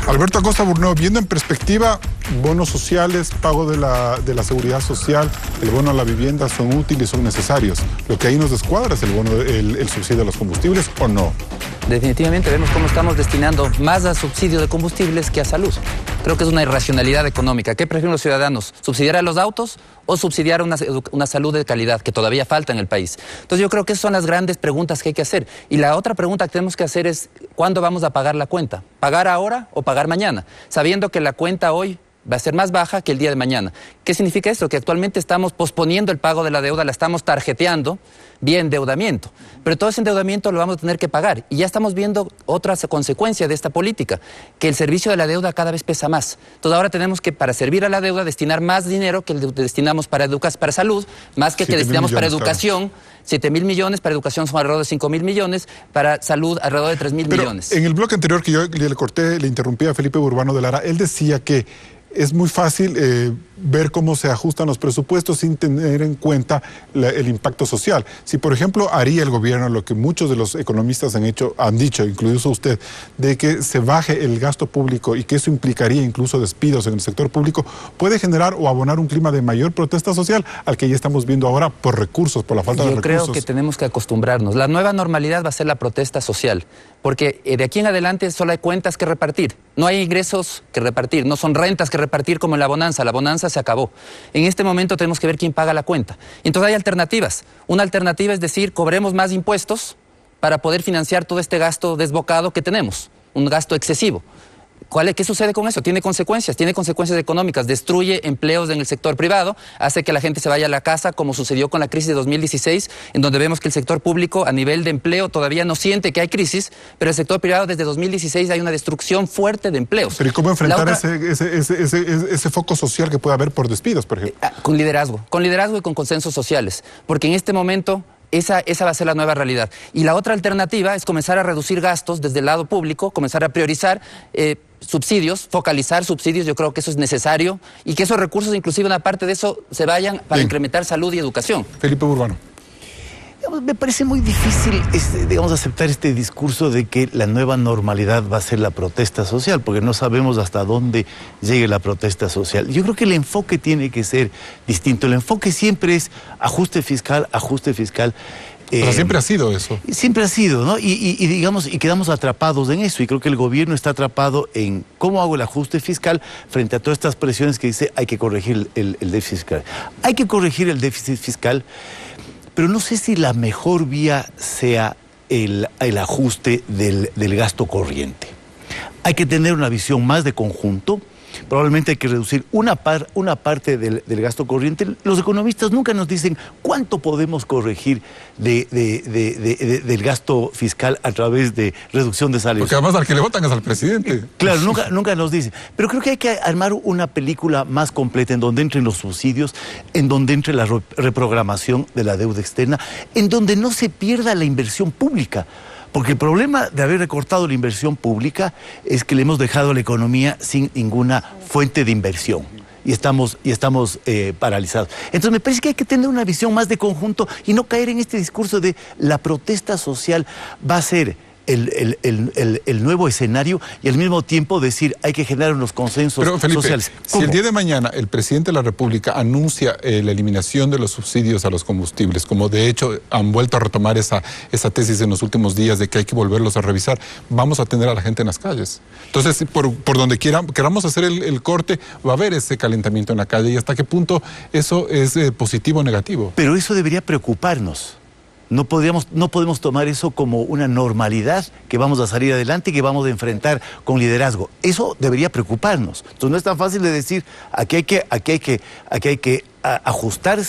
Alberto Acosta Burnó, viendo en perspectiva, bonos sociales, pago de la seguridad social, el bono a la vivienda son útiles, son necesarios. Lo que ahí nos descuadra es el subsidio a los combustibles, ¿o no? Definitivamente vemos cómo estamos destinando más a subsidio de combustibles que a salud. Creo que es una irracionalidad económica. ¿Qué prefieren los ciudadanos? ¿Subsidiar a los autos o subsidiar una salud de calidad que todavía falta en el país? Entonces yo creo que esas son las grandes preguntas que hay que hacer. Y la otra pregunta que tenemos que hacer es, ¿cuándo vamos a pagar la cuenta? ¿Pagar ahora o pagar mañana? Sabiendo que la cuenta hoy va a ser más baja que el día de mañana. ¿Qué significa esto? Que actualmente estamos posponiendo el pago de la deuda, la estamos tarjeteando vía endeudamiento. Pero todo ese endeudamiento lo vamos a tener que pagar. Y ya estamos viendo otra consecuencia de esta política, que el servicio de la deuda cada vez pesa más. Entonces ahora tenemos que, para servir a la deuda, destinar más dinero que destinamos para salud, más que destinamos para educación. 7.000 millones, para educación son alrededor de 5.000 millones, para salud alrededor de 3.000 millones. En el bloque anterior que yo le interrumpí a Felipe Burbano de Lara, él decía que es muy fácil ver cómo se ajustan los presupuestos sin tener en cuenta el impacto social. Si, por ejemplo, haría el gobierno lo que muchos de los economistas han dicho, incluso usted, de que se baje el gasto público y que eso implicaría incluso despidos en el sector público, puede generar o abonar un clima de mayor protesta social al que ya estamos viendo ahora por recursos, por la falta de recursos. Yo creo que tenemos que acostumbrarnos. La nueva normalidad va a ser la protesta social, porque de aquí en adelante solo hay cuentas que repartir. No hay ingresos que repartir, no son rentas que repartir como en la bonanza. La bonanza se acabó. En este momento tenemos que ver quién paga la cuenta. Entonces hay alternativas. Una alternativa es decir, cobremos más impuestos para poder financiar todo este gasto desbocado que tenemos, un gasto excesivo. ¿Qué sucede con eso? Tiene consecuencias económicas, destruye empleos en el sector privado, hace que la gente se vaya a la casa, como sucedió con la crisis de 2016, en donde vemos que el sector público a nivel de empleo todavía no siente que hay crisis, pero el sector privado desde 2016 hay una destrucción fuerte de empleos. Pero ¿y cómo enfrentar ese foco social que puede haber por despidos, por ejemplo? Con liderazgo y con consensos sociales, porque en este momento esa va a ser la nueva realidad. Y la otra alternativa es comenzar a reducir gastos desde el lado público, comenzar a priorizar subsidios, focalizar subsidios. Yo creo que eso es necesario y que esos recursos, inclusive una parte de eso, se vayan para incrementar salud y educación. Felipe Burbano. Me parece muy difícil, aceptar este discurso de que la nueva normalidad va a ser la protesta social, porque no sabemos hasta dónde llegue la protesta social. Yo creo que el enfoque tiene que ser distinto. El enfoque siempre es ajuste fiscal, ajuste fiscal. Pero siempre ha sido eso. Siempre ha sido, ¿no? Y quedamos atrapados en eso. Y creo que el gobierno está atrapado en cómo hago el ajuste fiscal frente a todas estas presiones que dice hay que corregir el déficit fiscal. Hay que corregir el déficit fiscal, pero no sé si la mejor vía sea el ajuste del gasto corriente. Hay que tener una visión más de conjunto. Probablemente hay que reducir una parte del gasto corriente. Los economistas nunca nos dicen cuánto podemos corregir del gasto fiscal a través de reducción de salarios. Porque además al que le votan es al presidente. Claro, nunca nos dicen. Pero creo que hay que armar una película más completa en donde entren los subsidios, en donde entre la reprogramación de la deuda externa, en donde no se pierda la inversión pública. Porque el problema de haber recortado la inversión pública es que le hemos dejado a la economía sin ninguna fuente de inversión. Y estamos paralizados. Entonces me parece que hay que tener una visión más de conjunto y no caer en este discurso de la protesta social va a ser el nuevo escenario y al mismo tiempo decir hay que generar unos consensos sociales. Si el día de mañana el presidente de la República anuncia la eliminación de los subsidios a los combustibles, como de hecho han vuelto a retomar esa tesis en los últimos días de que hay que volverlos a revisar, vamos a tener a la gente en las calles. Entonces, por donde queramos hacer el corte, va a haber ese calentamiento en la calle. ¿Y hasta qué punto eso es positivo o negativo? Pero eso debería preocuparnos. No podemos tomar eso como una normalidad que vamos a salir adelante y que vamos a enfrentar con liderazgo. Eso debería preocuparnos. Entonces no es tan fácil de decir, aquí hay que ajustar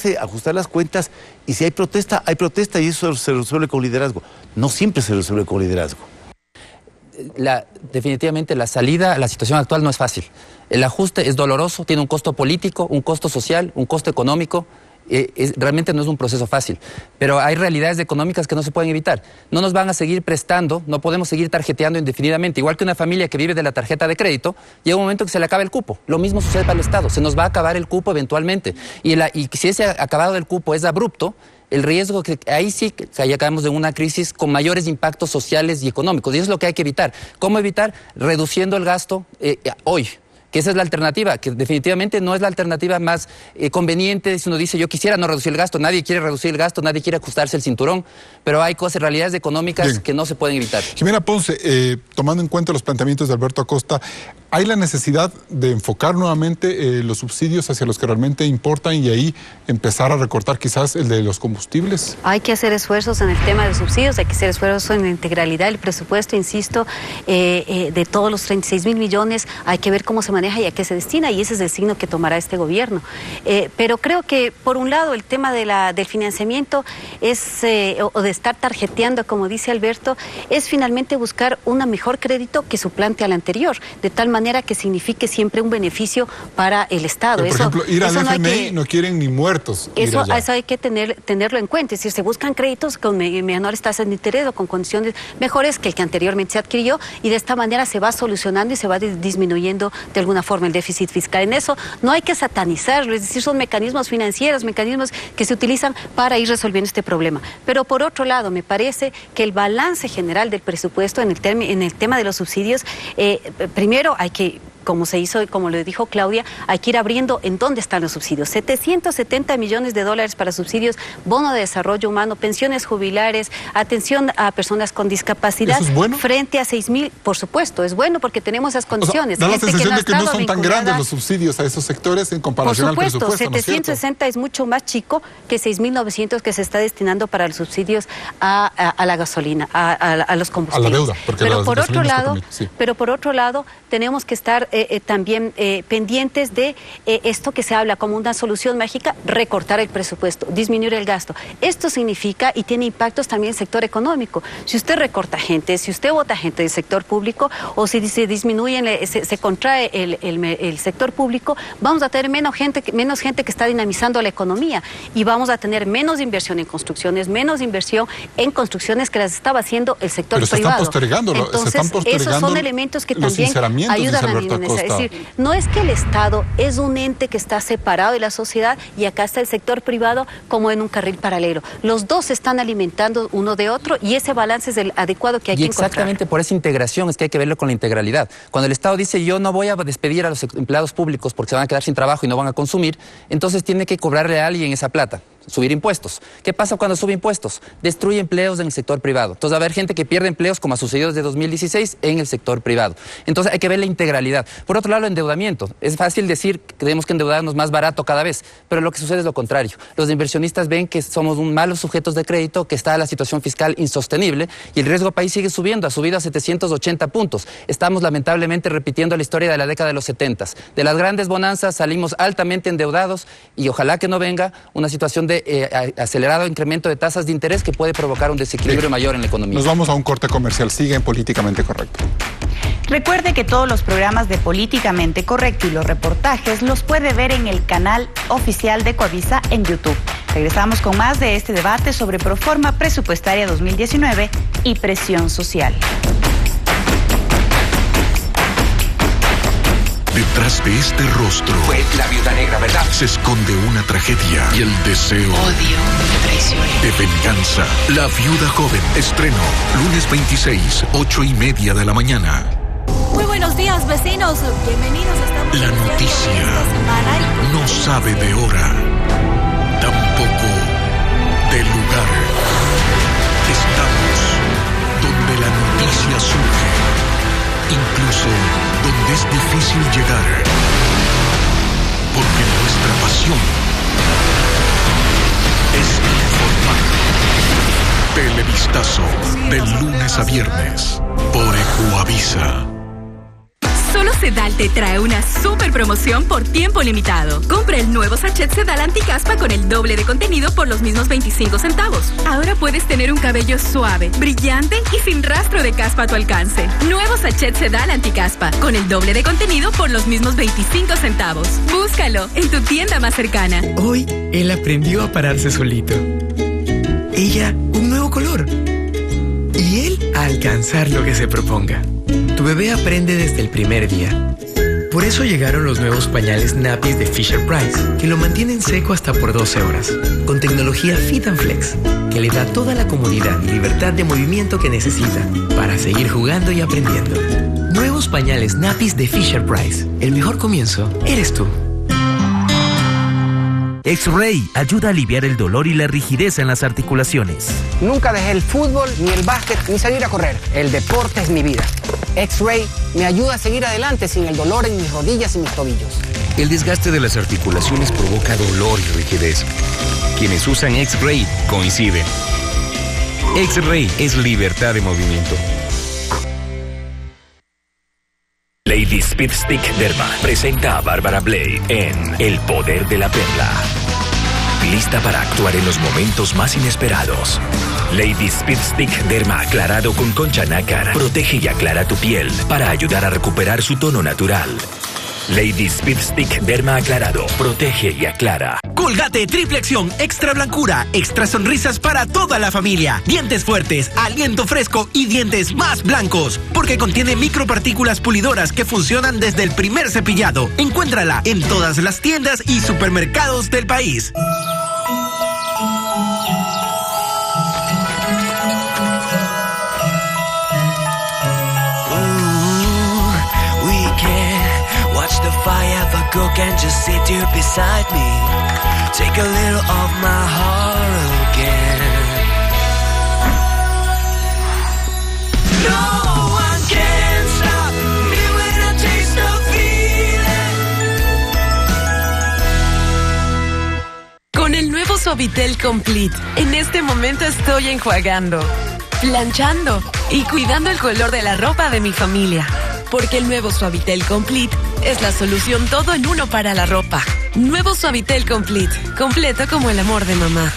las cuentas, y si hay protesta y eso se resuelve con liderazgo. No siempre se resuelve con liderazgo. Definitivamente la salida a la situación actual no es fácil. El ajuste es doloroso, tiene un costo político, un costo social, un costo económico. Realmente no es un proceso fácil, pero hay realidades económicas que no se pueden evitar. No nos van a seguir prestando, no podemos seguir tarjeteando indefinidamente. Igual que una familia que vive de la tarjeta de crédito, llega un momento que se le acaba el cupo. Lo mismo sucede para el Estado, se nos va a acabar el cupo eventualmente. Y si ese acabado del cupo es abrupto, el riesgo que ahí sí que ya caemos en una crisis con mayores impactos sociales y económicos. Y eso es lo que hay que evitar. ¿Cómo evitar? Reduciendo el gasto hoy. Que esa es la alternativa, que definitivamente no es la alternativa más conveniente. Si uno dice, yo quisiera no reducir el gasto, nadie quiere reducir el gasto, nadie quiere ajustarse el cinturón, pero hay realidades económicas que no se pueden evitar. Jimena Ponce, tomando en cuenta los planteamientos de Alberto Acosta, ¿hay la necesidad de enfocar nuevamente los subsidios hacia los que realmente importan y ahí empezar a recortar quizás el de los combustibles? Hay que hacer esfuerzos en el tema de subsidios, hay que hacer esfuerzos en la integralidad del presupuesto, insisto, de todos los 36.000 millones, hay que ver cómo se maneja y a qué se destina, y ese es el signo que tomará este gobierno. Pero creo que, por un lado, el tema del financiamiento o de estar tarjeteando, como dice Alberto, es finalmente buscar un mejor crédito que suplante al anterior, de tal manera que signifique siempre un beneficio para el Estado. Pero, por ejemplo, ir al FMI no quieren ni muertos. Eso hay que tenerlo en cuenta. Es decir, se buscan créditos con menores tasas de interés o con condiciones mejores que el que anteriormente se adquirió, y de esta manera se va solucionando y se va disminuyendo de alguna forma el déficit fiscal. En eso no hay que satanizarlo, es decir, son mecanismos financieros, mecanismos que se utilizan para ir resolviendo este problema. Pero por otro lado, me parece que el balance general del presupuesto en el tema de los subsidios, primero hay que, como se hizo y como lo dijo Claudia, hay que ir abriendo en dónde están los subsidios. 770 millones de dólares para subsidios, bono de desarrollo humano, pensiones jubilares, atención a personas con discapacidad. ¿Eso es bueno? Frente a 6.000, por supuesto, es bueno porque tenemos esas condiciones. O sea, da la sensación de que no son tan grandes los subsidios a esos sectores en comparación al presupuesto. Por supuesto, 760 es mucho más chico que 6.900 que se está destinando para los subsidios a la gasolina, a los combustibles. A la deuda, porque pero por otro lado, tenemos que estar también pendientes de esto que se habla como una solución mágica, recortar el presupuesto, disminuir el gasto. Esto significa y tiene impactos también en el sector económico. Si usted recorta gente, si usted vota gente del sector público, o si se disminuye, se contrae el sector público, vamos a tener menos gente que está dinamizando la economía, y vamos a tener menos inversión en construcciones, menos inversión en construcciones que las estaba haciendo el sector privado. Entonces, se están postergando esos son elementos que también ayudan a disminuir. Es decir, no es que el Estado es un ente que está separado de la sociedad y acá está el sector privado como en un carril paralelo. Los dos se están alimentando uno de otro, y ese balance es el adecuado que hay que encontrar. Exactamente por esa integración es que hay que verlo con la integralidad. Cuando el Estado dice yo no voy a despedir a los empleados públicos porque se van a quedar sin trabajo y no van a consumir, entonces tiene que cobrarle a alguien esa plata. Subir impuestos. ¿Qué pasa cuando sube impuestos? Destruye empleos en el sector privado. Entonces va a haber gente que pierde empleos, como ha sucedido desde 2016 en el sector privado. Entonces hay que ver la integralidad. Por otro lado, el endeudamiento. Es fácil decir que tenemos que endeudarnos más barato cada vez, pero lo que sucede es lo contrario. Los inversionistas ven que somos malos sujetos de crédito, que está la situación fiscal insostenible, y el riesgo país sigue subiendo, ha subido a 780 puntos. Estamos lamentablemente repitiendo la historia de la década de los 70. De las grandes bonanzas salimos altamente endeudados, y ojalá que no venga una situación de acelerado incremento de tasas de interés que puede provocar un desequilibrio mayor en la economía. Nos vamos a un corte comercial. Sigue en Políticamente Correcto. Recuerde que todos los programas de Políticamente Correcto y los reportajes los puede ver en el canal oficial de Coavisa en YouTube. Regresamos con más de este debate sobre Proforma Presupuestaria 2019 y presión social. Detrás de este rostro Fue la viuda negra, ¿verdad? se esconde una tragedia y el deseo Odio, traición. de venganza. La viuda joven. Estreno lunes 26, 8:30 de la mañana. Muy buenos días, vecinos. Bienvenidos. Estamos La noticia no sabe de hora, tampoco de lugar. Estamos donde la noticia surge, incluso donde es difícil llegar, porque nuestra pasión es informar. Televistazo, de lunes a viernes, por Ecuavisa. Solo Sedal te trae una super promoción por tiempo limitado. Compra el nuevo sachet Sedal Anticaspa con el doble de contenido por los mismos 25 centavos. Ahora puedes tener un cabello suave, brillante y sin rastro de caspa a tu alcance. Nuevo sachet Sedal Anticaspa con el doble de contenido por los mismos 25 centavos. Búscalo en tu tienda más cercana. Hoy, él aprendió a pararse solito. Ella, un nuevo color. Y él, a alcanzar lo que se proponga. Tu bebé aprende desde el primer día. Por eso llegaron los nuevos pañales Nappies de Fisher-Price, que lo mantienen seco hasta por 12 horas, con tecnología Fit and Flex, que le da toda la comodidad y libertad de movimiento que necesita para seguir jugando y aprendiendo. Nuevos pañales Nappies de Fisher-Price. El mejor comienzo eres tú. X-Ray ayuda a aliviar el dolor y la rigidez en las articulaciones. Nunca dejé el fútbol, ni el básquet, ni salir a correr. El deporte es mi vida. X-Ray me ayuda a seguir adelante sin el dolor en mis rodillas y mis tobillos. El desgaste de las articulaciones provoca dolor y rigidez. Quienes usan X-Ray coinciden. X-Ray es libertad de movimiento. Lady Speed Stick Derma presenta a Bárbara Blade en El Poder de la Perla. Lista para actuar en los momentos más inesperados. Lady Speed Stick Derma aclarado con concha nácar protege y aclara tu piel para ayudar a recuperar su tono natural. Lady Speed Stick Derma aclarado protege y aclara. Colgate Triple Acción, extra blancura, extra sonrisas para toda la familia. Dientes fuertes, aliento fresco y dientes más blancos. Porque contiene micropartículas pulidoras que funcionan desde el primer cepillado. Encuéntrala en todas las tiendas y supermercados del país. The fire but cook and just sit here beside me. Take a little of my heart again. No one can stop me when I taste the feeling. Con el nuevo Suavitel Complete, en este momento estoy enjuagando, planchando y cuidando el color de la ropa de mi familia. Porque el nuevo Suavitel Complete es la solución todo en uno para la ropa. Nuevo Suavitel Complete, completo como el amor de mamá.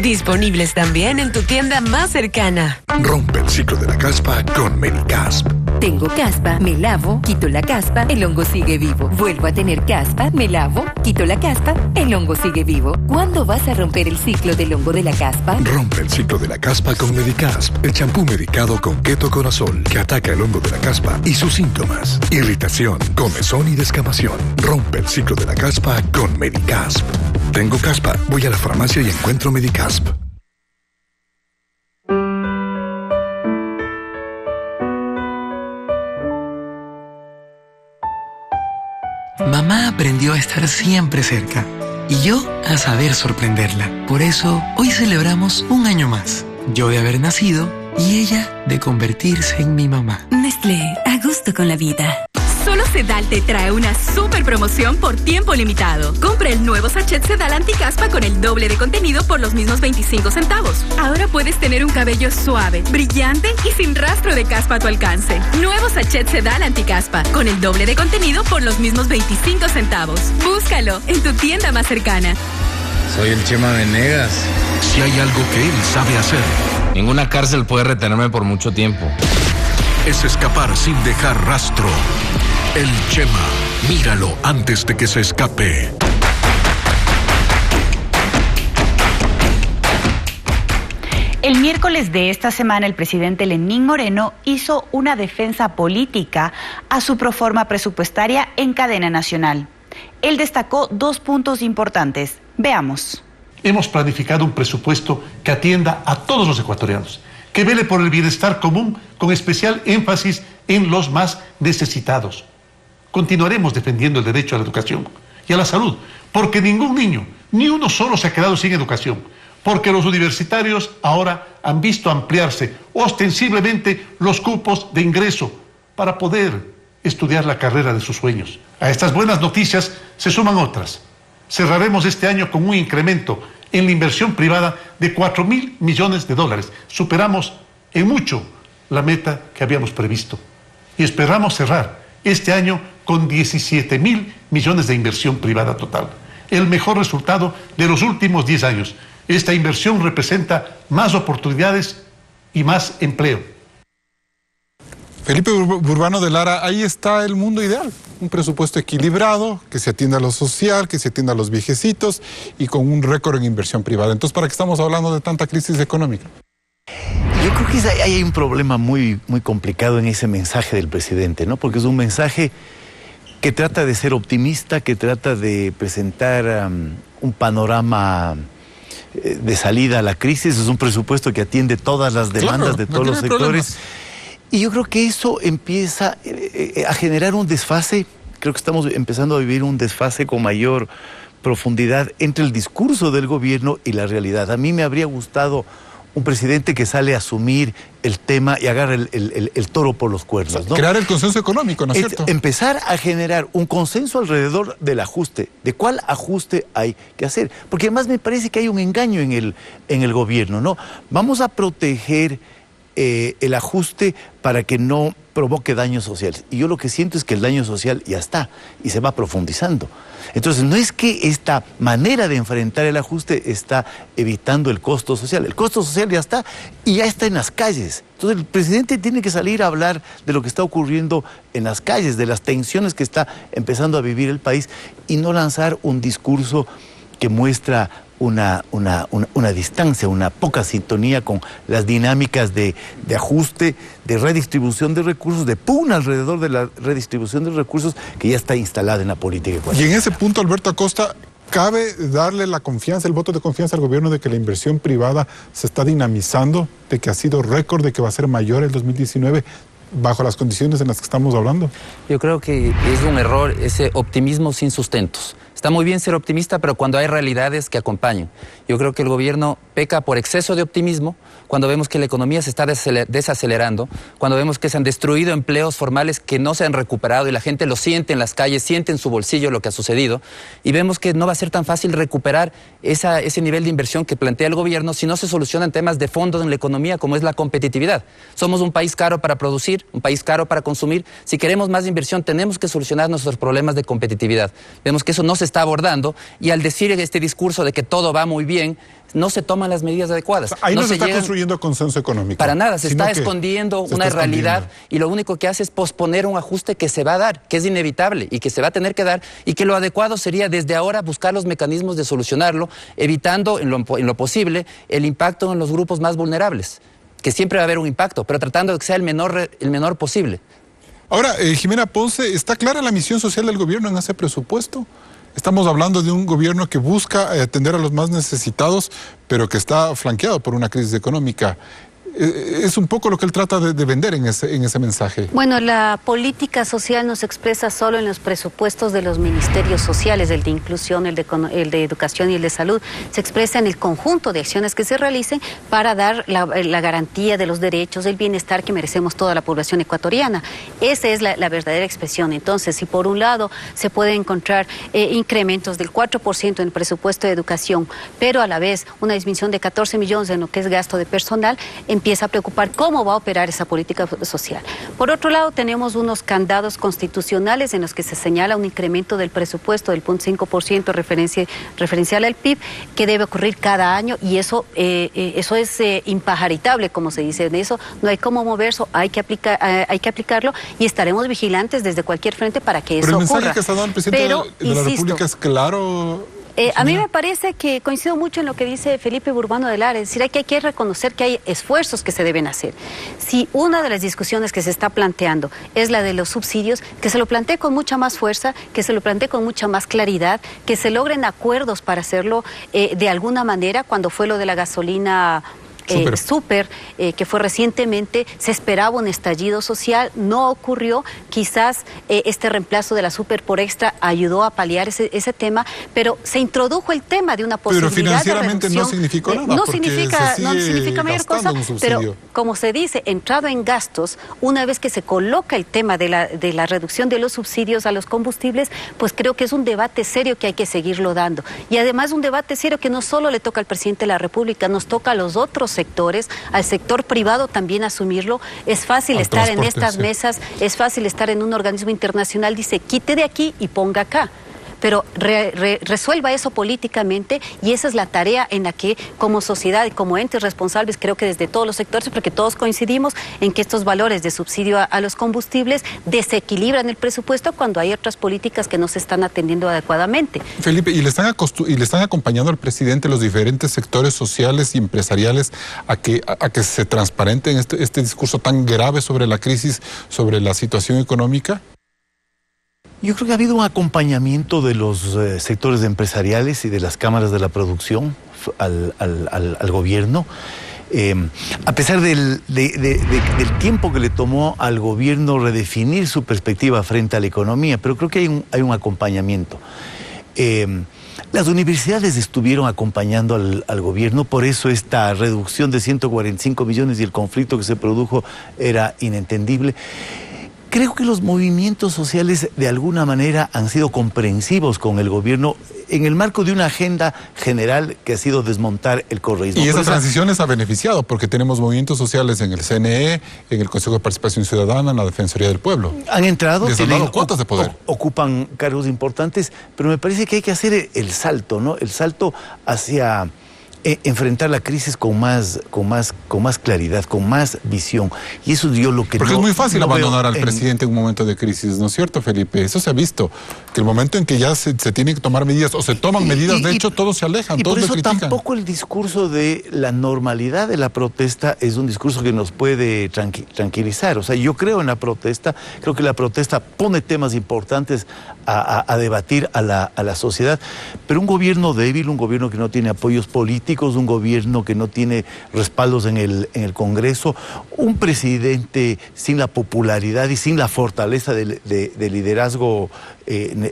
Disponibles también en tu tienda más cercana. Rompe el ciclo de la caspa con Medicasp. Tengo caspa, me lavo, quito la caspa, el hongo sigue vivo. Vuelvo a tener caspa, me lavo, quito la caspa, el hongo sigue vivo. ¿Cuándo vas a romper el ciclo del hongo de la caspa? Rompe el ciclo de la caspa con Medicasp, el champú medicado con ketoconazol que ataca el hongo de la caspa y sus síntomas: irritación, comezón y descamación. Rompe el ciclo de la caspa con Medicasp. Tengo caspa, voy a la farmacia y encuentro Medicasp. Mamá aprendió a estar siempre cerca y yo a saber sorprenderla. Por eso, hoy celebramos un año más. Yo de haber nacido y ella de convertirse en mi mamá. Nestlé, a gusto con la vida. Solo Sedal te trae una super promoción por tiempo limitado. Compra el nuevo sachet Sedal Anticaspa con el doble de contenido por los mismos 25 centavos. Ahora puedes tener un cabello suave, brillante y sin rastro de caspa a tu alcance. Nuevo sachet Sedal Anticaspa con el doble de contenido por los mismos 25 centavos. Búscalo en tu tienda más cercana. Soy el Chema Venegas. Si hay algo que él sabe hacer, ninguna cárcel puede retenerme por mucho tiempo. Es escapar sin dejar rastro. El Chema, míralo antes de que se escape. El miércoles de esta semana, el presidente Lenín Moreno hizo una defensa política a su proforma presupuestaria en cadena nacional. Él destacó 2 puntos importantes. Veamos. Hemos planificado un presupuesto que atienda a todos los ecuatorianos, que vele por el bienestar común con especial énfasis en los más necesitados. Continuaremos defendiendo el derecho a la educación y a la salud, porque ningún niño, ni uno solo se ha quedado sin educación, porque los universitarios ahora han visto ampliarse ostensiblemente los cupos de ingreso para poder estudiar la carrera de sus sueños. A estas buenas noticias se suman otras. Cerraremos este año con un incremento en la inversión privada de 4.000 millones de dólares. Superamos en mucho la meta que habíamos previsto. Y esperamos cerrar este año con 17.000 millones de inversión privada total. El mejor resultado de los últimos 10 años. Esta inversión representa más oportunidades y más empleo. Felipe Burbano de Lara, ahí está el mundo ideal. Un presupuesto equilibrado, que se atienda a lo social, que se atienda a los viejecitos y con un récord en inversión privada. Entonces, ¿para qué estamos hablando de tanta crisis económica? Yo creo que hay un problema muy complicado en ese mensaje del presidente, ¿no? Porque es un mensaje que trata de ser optimista, que trata de presentar un panorama de salida a la crisis. Es un presupuesto que atiende todas las demandas de todos los sectores. Y yo creo que eso empieza a generar un desfase. Creo que estamos empezando a vivir un desfase con mayor profundidad entre el discurso del gobierno y la realidad. A mí me habría gustado un presidente que sale a asumir el tema y agarra el toro por los cuernos, ¿no? Crear el consenso económico, ¿no es cierto? Empezar a generar un consenso alrededor del ajuste, de cuál ajuste hay que hacer. Porque además me parece que hay un engaño en el gobierno, ¿no? Vamos a proteger el ajuste para que no provoque daños sociales. Y yo lo que siento es que el daño social ya está y se va profundizando. Entonces, no es que esta manera de enfrentar el ajuste está evitando el costo social. El costo social ya está y ya está en las calles. Entonces, el presidente tiene que salir a hablar de lo que está ocurriendo en las calles, de las tensiones que está empezando a vivir el país y no lanzar un discurso que muestra una distancia, una poca sintonía con las dinámicas de ajuste, de redistribución de recursos, de pugna alrededor de la redistribución de recursos que ya está instalada en la política ecuatoriana. Y en ese punto, Alberto Acosta, ¿cabe darle la confianza, el voto de confianza al gobierno de que la inversión privada se está dinamizando, de que ha sido récord, de que va a ser mayor el 2019? Bajo las condiciones en las que estamos hablando. Yo creo que es un error ese optimismo sin sustentos. Está muy bien ser optimista, pero cuando hay realidades que acompañen. Yo creo que el gobierno peca por exceso de optimismo cuando vemos que la economía se está desacelerando, cuando vemos que se han destruido empleos formales que no se han recuperado y la gente lo siente en las calles, siente en su bolsillo lo que ha sucedido, y vemos que no va a ser tan fácil recuperar ese nivel de inversión que plantea el gobierno si no se solucionan temas de fondo en la economía como es la competitividad. Somos un país caro para producir, un país caro para consumir. Si queremos más inversión, tenemos que solucionar nuestros problemas de competitividad. Vemos que eso no se está abordando y al decir este discurso de que todo va muy bien, no se toman las medidas adecuadas. O sea, ahí no se está construyendo consenso económico. Para nada, se está escondiendo una realidad y lo único que hace es posponer un ajuste que se va a dar, que es inevitable y que se va a tener que dar y que lo adecuado sería desde ahora buscar los mecanismos de solucionarlo, evitando en lo posible el impacto en los grupos más vulnerables, que siempre va a haber un impacto, pero tratando de que sea el menor posible. Ahora, Jimena Ponce, ¿está clara la misión social del gobierno en ese presupuesto? Estamos hablando de un gobierno que busca atender a los más necesitados, pero que está flanqueado por una crisis económica. Es un poco lo que él trata de vender en ese mensaje. Bueno, la política social no se expresa solo en los presupuestos de los ministerios sociales, el de inclusión, el de educación y el de salud. Se expresa en el conjunto de acciones que se realicen para dar la garantía de los derechos, del bienestar que merecemos toda la población ecuatoriana. Esa es la verdadera expresión. Entonces, si por un lado se puede encontrar incrementos del 4% en el presupuesto de educación, pero a la vez una disminución de 14 millones en lo que es gasto de personal, empieza a preocupar cómo va a operar esa política social. Por otro lado, tenemos unos candados constitucionales en los que se señala un incremento del presupuesto del 0.5% referencial al PIB que debe ocurrir cada año y eso es impajaritable, como se dice. De eso no hay cómo moverse, hay que aplicarlo y estaremos vigilantes desde cualquier frente para que eso ocurra. Pero el mensaje que está dando el presidente de la República es claro. A mí me parece que coincido mucho en lo que dice Felipe Burbano de Lara, es decir, hay que reconocer que hay esfuerzos que se deben hacer. Si una de las discusiones que se está planteando es la de los subsidios, que se lo plantee con mucha más fuerza, que se lo plantee con mucha más claridad, que se logren acuerdos para hacerlo de alguna manera. Cuando fue lo de la gasolina Super, que fue recientemente, se esperaba un estallido social, no ocurrió. Quizás este reemplazo de la Super por Extra ayudó a paliar ese tema, pero se introdujo el tema de una posibilidad pero financieramente de reducción. No significó nada, no significa mayor cosa, pero como se dice, entrado en gastos, una vez que se coloca el tema de la reducción de los subsidios a los combustibles, pues creo que es un debate serio que hay que seguirlo dando. Y además un debate serio que no solo le toca al presidente de la República, nos toca a los otros sectores, al sector privado también asumirlo. Es fácil estar en estas mesas, es fácil estar en un organismo internacional, dice quite de aquí y ponga acá, pero resuelva eso políticamente, y esa es la tarea en la que como sociedad y como entes responsables, creo que desde todos los sectores, porque todos coincidimos en que estos valores de subsidio a los combustibles desequilibran el presupuesto cuando hay otras políticas que no se están atendiendo adecuadamente. Felipe, ¿y le están acompañando al presidente los diferentes sectores sociales y empresariales a que se transparente en este discurso tan grave sobre la crisis, sobre la situación económica? Yo creo que ha habido un acompañamiento de los sectores empresariales y de las cámaras de la producción al gobierno. A pesar del tiempo que le tomó al gobierno redefinir su perspectiva frente a la economía, pero creo que hay un acompañamiento. Las universidades estuvieron acompañando al gobierno, por eso esta reducción de 145 millones y el conflicto que se produjo era inentendible. Creo que los movimientos sociales de alguna manera han sido comprensivos con el gobierno en el marco de una agenda general que ha sido desmontar el correísmo. Y esa transición les ha beneficiado porque tenemos movimientos sociales en el CNE, en el Consejo de Participación Ciudadana, en la Defensoría del Pueblo. Han entrado, tienen cuotas de poder. Ocupan cargos importantes, pero me parece que hay que hacer el salto, ¿no? El salto hacia enfrentar la crisis con más claridad, con más visión. Y eso yo lo que porque es muy fácil abandonar al presidente en un momento de crisis, ¿no es cierto, Felipe? Eso se ha visto, que el momento en que ya se tienen que tomar medidas, o se toman medidas, de hecho todos se alejan, todos le critican. Por eso tampoco el discurso de la normalidad de la protesta es un discurso que nos puede tranquilizar. O sea, yo creo en la protesta, creo que la protesta pone temas importantes a debatir a la sociedad, pero un gobierno débil, un gobierno que no tiene apoyos políticos, un gobierno que no tiene respaldos en el Congreso, un presidente sin la popularidad y sin la fortaleza de liderazgo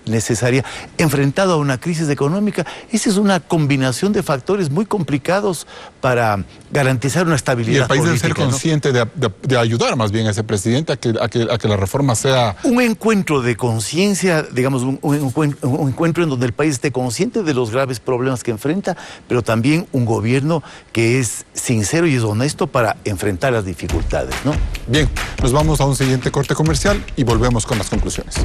necesaria, enfrentado a una crisis económica. Esa es una combinación de factores muy complicados para garantizar una estabilidad política. Y el país debe ser consciente, ¿no?, de ayudar más bien a ese presidente a que la reforma sea... Un encuentro de conciencia, digamos, un encuentro en donde el país esté consciente de los graves problemas que enfrenta, pero también un gobierno que es sincero y es honesto para enfrentar las dificultades, ¿no? Bien, nos vamos a un siguiente corte comercial y volvemos con las conclusiones.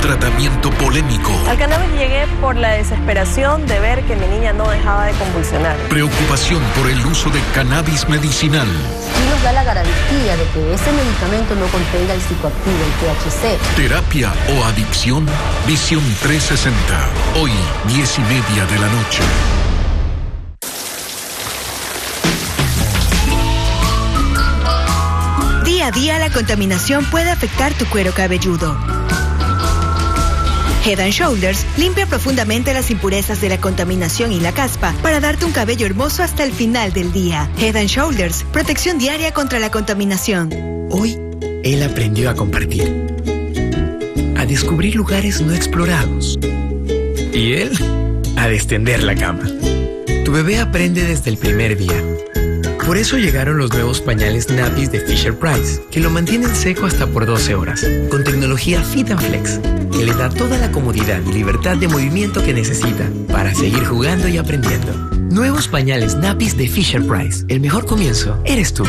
Tratamiento polémico. Al cannabis llegué por la desesperación de ver que mi niña no dejaba de convulsionar. Preocupación por el uso de cannabis medicinal. Y nos da la garantía de que ese medicamento no contenga el psicoactivo, el THC. Terapia o adicción. Visión 360. Hoy, 10:30 de la noche. Día a día la contaminación puede afectar tu cuero cabelludo. Head & Shoulders limpia profundamente las impurezas de la contaminación y la caspa para darte un cabello hermoso hasta el final del día. Head & Shoulders, protección diaria contra la contaminación. Hoy, él aprendió a compartir, a descubrir lugares no explorados. Y él, a destender la cama. Tu bebé aprende desde el primer día. Por eso llegaron los nuevos pañales Nappies de Fisher-Price, que lo mantienen seco hasta por 12 horas, con tecnología Fit & Flex, que le da toda la comodidad y libertad de movimiento que necesita para seguir jugando y aprendiendo. Nuevos pañales Nappies de Fisher-Price. El mejor comienzo eres tú.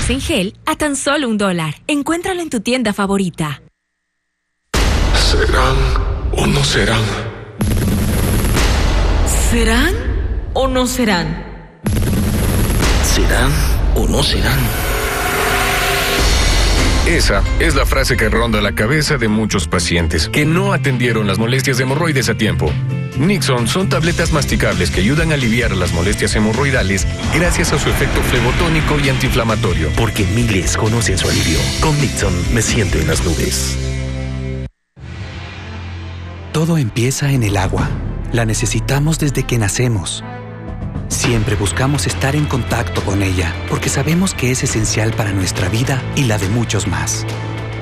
Clorox en gel a tan solo $1. Encuéntralo en tu tienda favorita. ¿Serán o no serán? ¿Serán o no serán? ¿Serán o no serán? Esa es la frase que ronda la cabeza de muchos pacientes que no atendieron las molestias de hemorroides a tiempo. Nixon son tabletas masticables que ayudan a aliviar las molestias hemorroidales gracias a su efecto flebotónico y antiinflamatorio. Porque miles conocen su alivio. Con Nixon me siento en las nubes. Todo empieza en el agua. La necesitamos desde que nacemos. Siempre buscamos estar en contacto con ella, porque sabemos que es esencial para nuestra vida y la de muchos más.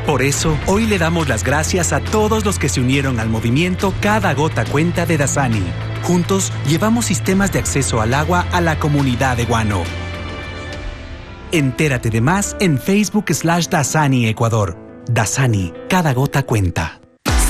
Por eso, hoy le damos las gracias a todos los que se unieron al movimiento Cada Gota Cuenta de Dasani. Juntos, llevamos sistemas de acceso al agua a la comunidad de Guano. Entérate de más en Facebook/Dasani Ecuador. Dasani, cada gota cuenta.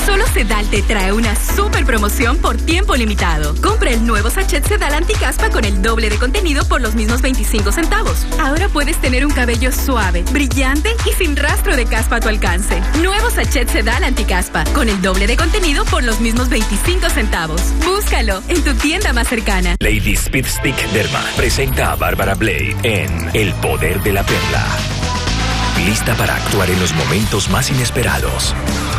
Solo Sedal te trae una super promoción por tiempo limitado. Compra el nuevo sachet Sedal Anticaspa con el doble de contenido por los mismos 25 centavos. Ahora puedes tener un cabello suave, brillante y sin rastro de caspa a tu alcance. Nuevo sachet Sedal Anticaspa con el doble de contenido por los mismos 25 centavos. Búscalo en tu tienda más cercana. Lady Speed Stick Derma presenta a Bárbara Blade en El Poder de la Perla. Lista para actuar en los momentos más inesperados.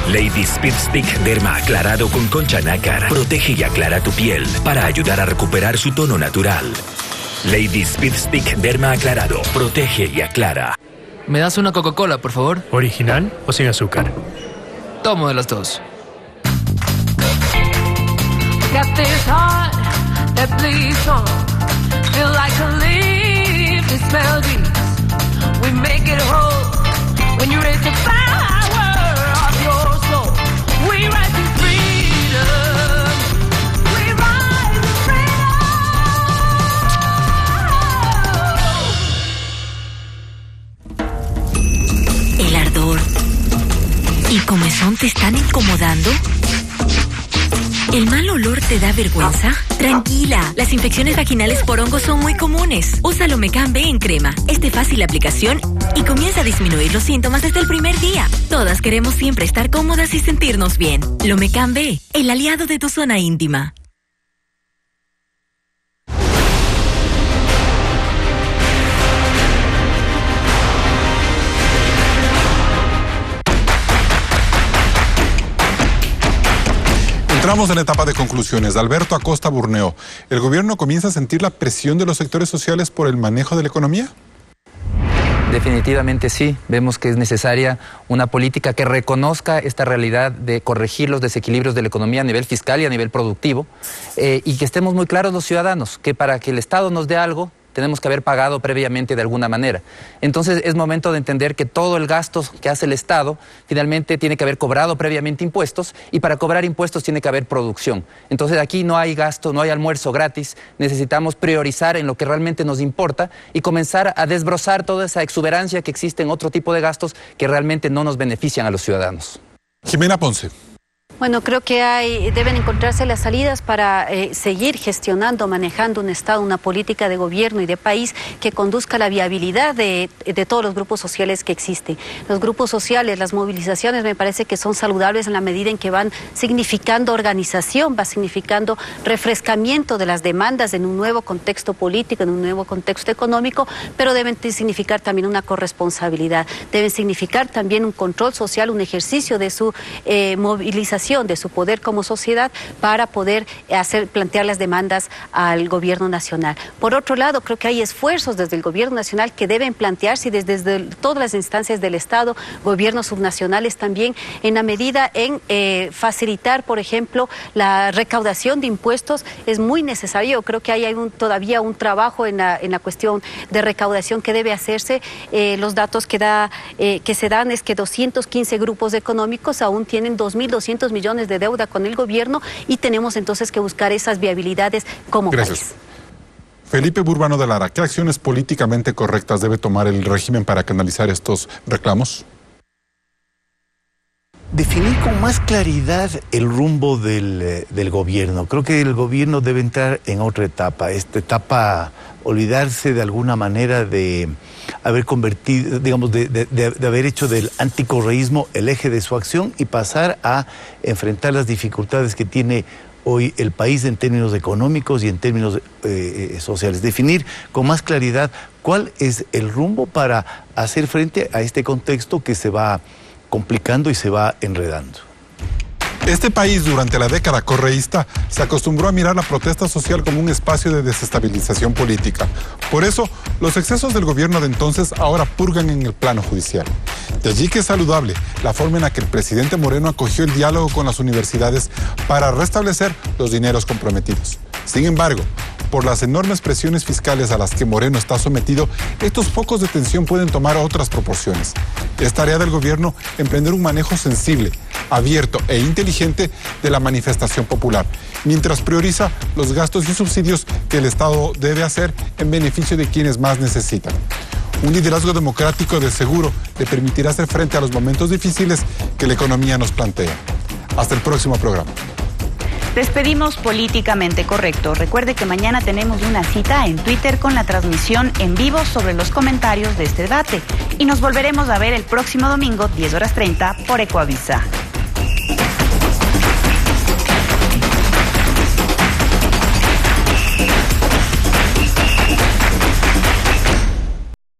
Lady Speed Stick Derma aclarado con concha nácar protege y aclara tu piel para ayudar a recuperar su tono natural. Lady Speed Stick Derma aclarado protege y aclara. ¿Me das una Coca-Cola, por favor? ¿Original o sin azúcar? Tomo de las dos. Got this heart that bleeds on. Feel like a leaf, this melody. We make it whole when you raise the power of your soul. We rise to freedom. We rise to freedom. ¿El ardor y comezón te están incomodando? ¿El mal olor te da vergüenza? Tranquila, las infecciones vaginales por hongos son muy comunes. Usa Lomecam B en crema. Es de fácil aplicación y comienza a disminuir los síntomas desde el primer día. Todas queremos siempre estar cómodas y sentirnos bien. Lomecam B, el aliado de tu zona íntima. Entramos en la etapa de conclusiones. Alberto Acosta Burneo, ¿el gobierno comienza a sentir la presión de los sectores sociales por el manejo de la economía? Definitivamente sí. Vemos que es necesaria una política que reconozca esta realidad de corregir los desequilibrios de la economía a nivel fiscal y a nivel productivo y que estemos muy claros los ciudadanos que para que el Estado nos dé algo tenemos que haber pagado previamente de alguna manera. Entonces es momento de entender que todo el gasto que hace el Estado finalmente tiene que haber cobrado previamente impuestos y para cobrar impuestos tiene que haber producción. Entonces aquí no hay gasto, no hay almuerzo gratis, necesitamos priorizar en lo que realmente nos importa y comenzar a desbrozar toda esa exuberancia que existe en otro tipo de gastos que realmente no nos benefician a los ciudadanos. Jimena Ponce. Bueno, creo que deben encontrarse las salidas para seguir gestionando, manejando un Estado, una política de gobierno y de país que conduzca a la viabilidad de todos los grupos sociales que existen. Los grupos sociales, las movilizaciones me parece que son saludables en la medida en que van significando organización, va significando refrescamiento de las demandas en un nuevo contexto político, en un nuevo contexto económico, pero deben significar también una corresponsabilidad, deben significar también un control social, un ejercicio de su movilización, de su poder como sociedad para poder plantear las demandas al gobierno nacional. Por otro lado, creo que hay esfuerzos desde el gobierno nacional que deben plantearse desde todas las instancias del Estado, gobiernos subnacionales también, en la medida en facilitar, por ejemplo, la recaudación de impuestos. Es muy necesario. Creo que hay todavía un trabajo en la cuestión de recaudación que debe hacerse. Los datos que se dan es que 215 grupos económicos aún tienen 2.200 millones de deuda con el gobierno y tenemos entonces que buscar esas viabilidades como país. Felipe Burbano de Lara, ¿qué acciones políticamente correctas debe tomar el régimen para canalizar estos reclamos? definir con más claridad el rumbo del gobierno. Creo que el gobierno debe entrar en otra etapa. Esta etapa, olvidarse de alguna manera de haber convertido, digamos, de haber hecho del anticorreísmo el eje de su acción y pasar a enfrentar las dificultades que tiene hoy el país en términos económicos y en términos sociales. Definir con más claridad cuál es el rumbo para hacer frente a este contexto que se va complicando y se va enredando. Este país, durante la década correísta, se acostumbró a mirar la protesta social como un espacio de desestabilización política. Por eso, los excesos del gobierno de entonces ahora purgan en el plano judicial. De allí que es saludable la forma en la que el presidente Moreno acogió el diálogo con las universidades para restablecer los dineros comprometidos. Sin embargo, por las enormes presiones fiscales a las que Moreno está sometido, estos focos de tensión pueden tomar otras proporciones. Es tarea del gobierno emprender un manejo sensible, abierto e inteligente de la manifestación popular, mientras prioriza los gastos y subsidios que el Estado debe hacer en beneficio de quienes más necesitan. Un liderazgo democrático de seguro le permitirá hacer frente a los momentos difíciles que la economía nos plantea. Hasta el próximo programa. Despedimos Políticamente Correcto. Recuerde que mañana tenemos una cita en Twitter con la transmisión en vivo sobre los comentarios de este debate. Y nos volveremos a ver el próximo domingo, 10:30, por Ecoavisa.